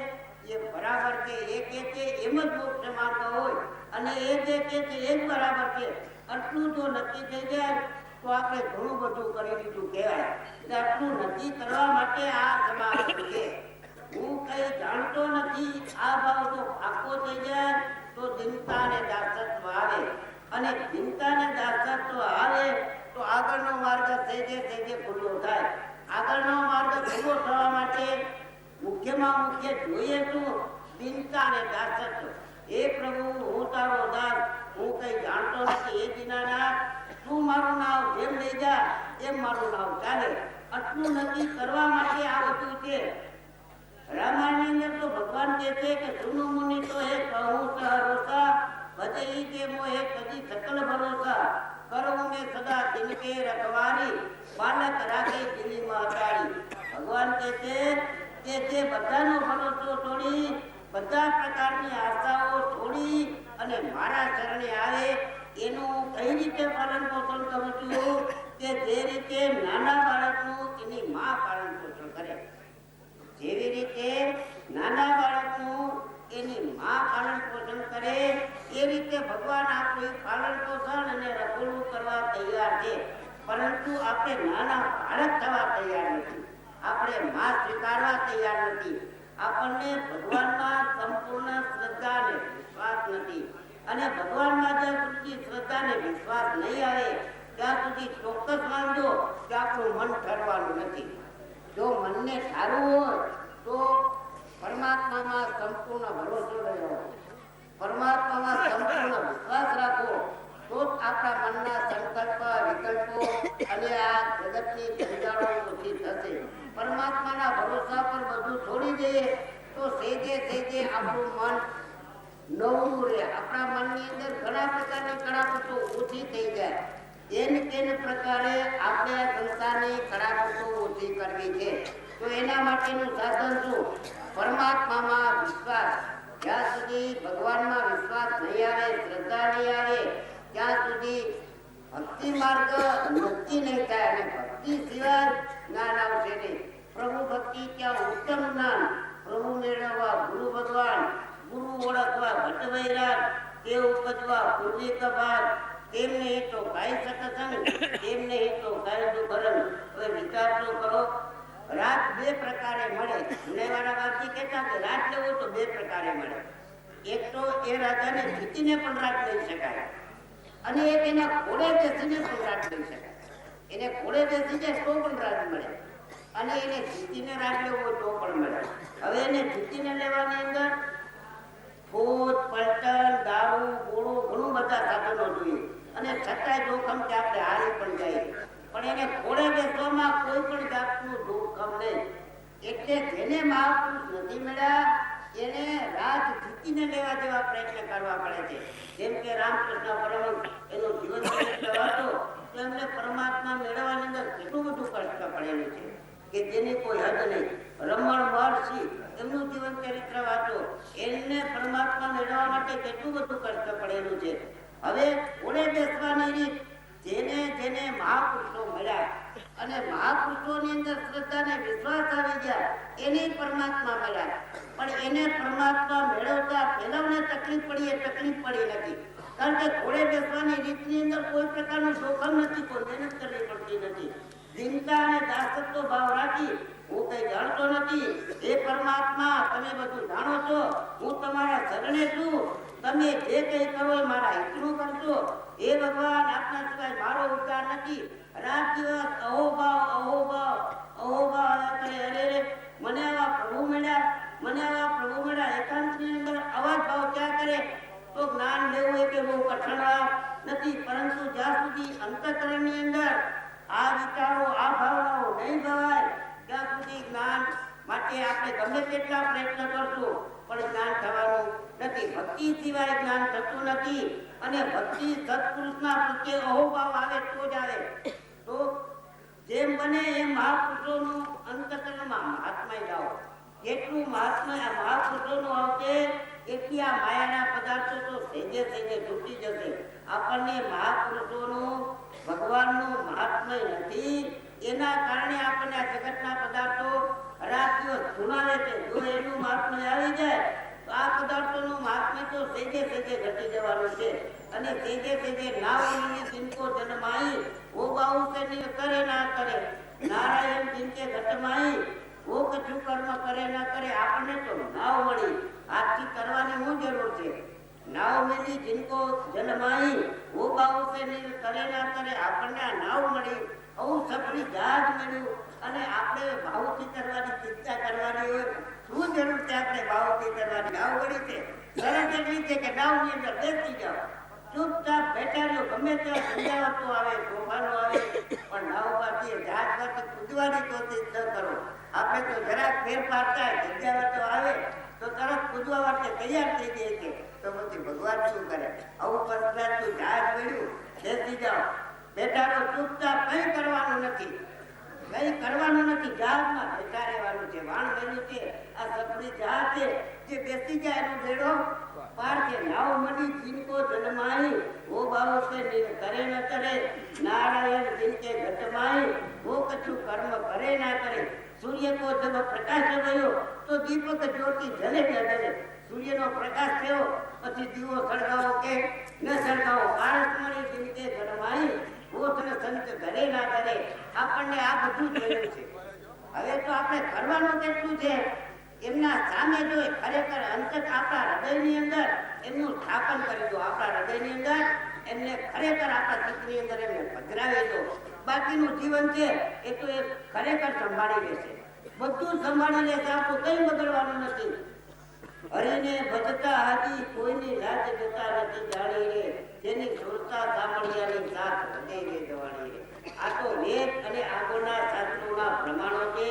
એ બરાબર છે, એ કહે છે એમ જ મોક્ષ માર્ગ હોય, અને એ જે કહે છે એ જ બરાબર છે. આટલું જો નક્કી થઈ જાય તો આપણે ઘણું બધું કરી દીધું કહેવાય. એટલે આટલું નક્કી કરવા માટે આ સમાજ છે. હું કંઈ જાણતો નથી, આ ભાવ જો પાકો થઈ જાય તો ચિંતા અને દાસત્વ આવે, અને ચિંતા અને દાસત્વ આવે તો આગળનો માર્ગ સહેજે સહેજે ખુલ્લો થાય. આગળનો માર્ગ ખુલ્લો થવા માટે મુખ્યમાં મુખ્ય જોઈએ તો ચિંતા અને દાસત્વ. હે પ્રભુ, હું તારો દાસ, હું કઈ જાણતો નથી, એ દીનાનાથ તું મારું નામ જેમ લઈ જા એમ મારું નામ ચાલે. આટલું નક્કી કરવા માટે આ બધું છે. રામાયણની અંદર તો ભગવાન કહે છે કે સુનો મુનિ તો હે કહું સહરોસા ભજઈ કે મોહે કદી સકલ ભરોસા કરું મેં સદા દિનકે રખવારી બાલક રાખે દિલ્હીમાં અટાડી. ભગવાન કહે છે કે જે બધાનો ભરોસો છોડી, બધા પ્રકારની આશાઓ છોડી અને મારા શરણે આવે એનું કઈ રીતે પાલન પોષણ કરું છું કે જે રીતે નાના બાળકનું એની માં પાલન પોષણ કરે, જેવી રીતે નાના બાળકનું એની માં પાલન પોષણ કરે એ રીતે ભગવાન આપણું પાલન પોષણ અને રખોડું કરવા તૈયાર છે. પરંતુ આપણે નાના બાળક થવા તૈયાર નથી, આપણે માં સ્વીકારવા તૈયાર નથી. આપણને ભગવાનમાં સંપૂર્ણ શ્રદ્ધા અને વિશ્વાસ નથી, અને ભગવાનમાં જ્યાં સુધી શ્રદ્ધા અને વિશ્વાસ નહીં આવે ત્યાં સુધી ચોક્કસ માનજો કે આપણું મન ઠરવાનું નથી. જો મનને ઠારવું હોય તો પરમાત્મામાં સંપૂર્ણ ભરોસો રહ્યો, પરમાત્મામાં સંપૂર્ણ વિશ્વાસ રાખો, તો જ આપણા મનના સંકલ્પ, વિકલ્પો અને આ જગતની જંજાળો ઓછી થશે. પરમાત્માના ભરોસા પર બધું છોડી દઈએ તો સેજે સેજે આપણું મન નવું રહે. આપણા મનની અંદર ઘણા પ્રકારની કડાકતો ઓછી થઈ જાય. કેન પ્રકારે આપણે આ સંસારની કડાકતો ઓછી કરવી છે. તો એના માટેનું સાધન શું? પરમાત્મામાં વિશ્વાસ. જ્યાં સુધી ભગવાનમાં વિશ્વાસ નહીં આવે, શ્રદ્ધા નહીં આવે, ત્યાં સુધી ભક્તિ માર્ગ નક્કી નહીં થાય, અને ભક્તિ સિવાય જ્ઞાન આવશે નહીં. પ્રભુ ભક્તિ ક્યાં ઉત્તમ જ્ઞાન, પ્રભુ મેળવવા ગુરુ ભગવાન, ગુરુ ઓળખવા ભટ્ટ વૈરાગ, તે ઉપજવા પૂર્વી કપાત, તેમ નહીં તો કાય સત્સંગ, તેમ નહીં તો કાય દુઃખરંગ. હવે વિચાર તો કરો, રાત બે પ્રકારે મળે. જુનેવાડા બાપજી કહેતા કે રાત લેવો તો બે પ્રકારે મળે. એક તો એ રાજાને જીતીને પણ રાત લઈ શકાય, અને એક એના ઘોડે બેસીને પણ રાત લઈ શકાય. એને ઘોડે બેસી જાય તો પણ રાત મળે, અને એને જીતીને રાત લેવો તો પણ મળે. હવે એને જીતીને લેવાની અંદર ફોજ, પલટન, દારૂ, ગોળો, ઘણું બધા સાધનો જોઈએ, અને છતાંય જોખમ કે આપણે હારી પણ જાય. પણ એને ઘોડે બેસવામાં કોઈ પણ જાતનું જોખમ નહીં. એટલે જેને મહાપુરુષ નથી મળ્યા એને રાજ જીતીને લેવા જેવા પ્રયત્ન કરવા પડે છે. જેમ કે રામકૃષ્ણ પરમહંસ એનું જીવન ચરિત્ર વાંચો તો એમને પરમાત્મા મેળવવાની અંદર કેટલું બધું કષ્ટ પડેલું છે કે જેની કોઈ હદ નહીં. રમણ મહર્ષિ એમનું જીવન ચરિત્ર વાંચો, એમને પરમાત્મા મેળવવા માટે કેટલું બધું કષ્ટ પડેલું છે. હવે ઓળે બેસવાની રીત, જેને જેને મહાપુરુષો મળ્યા અને મહાપુરુષોની અંદર શ્રદ્ધા ને વિશ્વાસ આવી ગયા એને પરમાત્મા મળ્યા. પણ એને પરમાત્મા મેળવતા પહેલાને તકલીફ પડી, એ તકલીફ પડી નથી. કારણ કે ઘોડે બેસવાની રીતની અંદર કોઈ પ્રકારનું જોખમ નથી, કોઈ મહેનત કરવી પડતી નથી. ચિંતા અને દાસત્વ ભાવ રાખી હું કઈ જાણતો નથી, એ પરમાત્મા તમે બધું જાણો છો, હું તમારા શરણે છું, તમે જે કઈ કરો એ મારા હિતનું કરશો. એ ભગવાન આપના સિવાય મારો ઉદ્ધાર નથી. રાત દિવસ અહોભાવ અહોભાવ અહોભાવ કરે. અરે રે મને આવા પ્રભુ મળ્યા, મને આવા પ્રભુ મળ્યા. એકાંતની અંદર આવા જ ભાવ ક્યાં કરે તો જ્ઞાન લેવું એ કે બહુ કઠણ નથી. પરંતુ જ્યાં સુધી અંતઃકરણની અંદર આ વિચારો આ ભાવનાઓ નહીં ભવાય ત્યાં સુધી જ્ઞાન માટે આપણે ગમે તેટલા પ્રયત્ન કરશું પણ જ્ઞાન થવાનું નથી. ભક્તિ સિવાય જ્ઞાન થતું નથી. અને ભક્તિ સત્પુરુષના પ્રત્યે અહોભાવ આવે તો જ આવે. તો જેમ બને એમ મહાપુરુષોનું અંતઃકરણમાં મહાત્મા જાઓ. એટલું મહાપુરુષોનું આવશે એટલી આ માયાના પદાર્થો તો સહેજે સહેજે તૂટી જશે. આપણને મહાપુરુષોનું ભગવાનનું મહાત્મય નથી, એના કારણે આપણને આ જગતના પદાર્થો રાત દિવસ સુનાવે છે. જો એનું મહાત્મય આવી જાય તો આ પદાર્થોનું મહાત્મય તો સહેજે સહેજે ઘટી જવાનું છે. અને સહેજે સહેજે નાવની જિनको જન્માઈ વો બાહુ સે કરે ના કરે, નારાયણ જિનકે ઘટમાઈ વો કछु કર્મ કરે ના કરે. આપણને તો નાવ મળી, આજથી કરવાની શું જરૂર છે? નાવ મિલી જિनको જન્માઈ વો બાહુ સે કરે ના કરે. આપણને આ નાવ મળી, આવું સફળી જહાજ મળ્યું અને આપણે ભાવથી કરવાની ચિંતા કરવાની હોય શું જરૂર છે? આપણે ભાવથી કરવાની નાવ મળી છે. શરત એટલી છે કે નાવની અંદર બેસી જાઓ, ચૂપચાપ બેઠા રહ્યો. ગમે તેવા સમજાવતો આવે, તોફાનો આવે, પણ નાવમાંથી જહાજમાંથી કૂદવાની કોશિશ ન કરો. આપણે તો જરાક ફેરફાર થાય, સમજાવતો આવે તો તરત કૂદવા માટે તૈયાર થઈ જાય છે. તો પછી ભગવાન શું કરે? આવું પંચરાજનું જહાજ મળ્યું, બેસી જાઓ, બેઠા રહો, ચૂપચાપ. કઈ કરવાનું નથી, કઈ કરવાનું નથી. જહાજમાં બેઠા રહેવાનું છે. વાણ મળ્યું છે, આ સફળી જહાજ છે, જે બેસી જાય એનો બેડો પાર છે. નાવ મળી જિनको જન્માઈ વો બાહુ સે કરે ન કરે, નારાયણ જિનકે ઘટમાઈ वो कछु कर्म करे ना करे. सूर्य को जब प्रकाश गयो तो दीपक ज्योति जले न जले. सूर्य नो प्रकाश थयो પછી દીવો સળગાવો કે ન સળગાવો, પારસમણી જિનકે જન્માઈ वो તને સંત ઘરે ના કરે. આપણને આ બધું જોયું છે. હવે તો આપણે કરવાનું કેટલું છે? એમના સામે જોઈ ખરેખર અંતત આપણા હૃદયની અંદર એમનું સ્થાપન કરી દો. આપણા હૃદયની અંદર એમને ખરેખર આપણા ચિત્રની અંદર એમને પધરાવી દો. બાકીનું જીવન છે એ તો એ ખરેખર સંભાળી લેશે, બધું સંભાળી લેશે. આપણું કઈ બગડવાનું નથી. હરિને ભજતા હાથી કોઈની લાજ જતા નથી જાણી રે, જેની સુરતા સાંભળ્યાની સાથ હૃદય રે જવાણી રે. આ તો વેદ અને આગળના શાસ્ત્રોના પ્રમાણો છે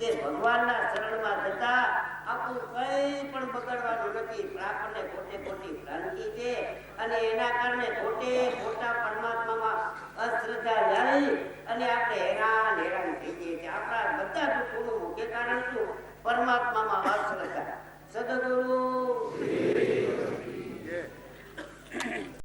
જે ભગવાનના શરણમાં જતા આપણું કઈ પણ બગડવાનું નથી. આપણને ખોટે ખોટી ભ્રાંતિ છે અને એના કારણે ખોટે ખોટા પરમાત્મામાં અશ્રદ્ધા લાવી અને આપણે હેરાન થઈ જઈએ છીએ. આપણા બધા દુઃખોનું મુખ્ય કારણ શું? પરમાત્મામાં અશ્રદ્ધા. સદગુરુ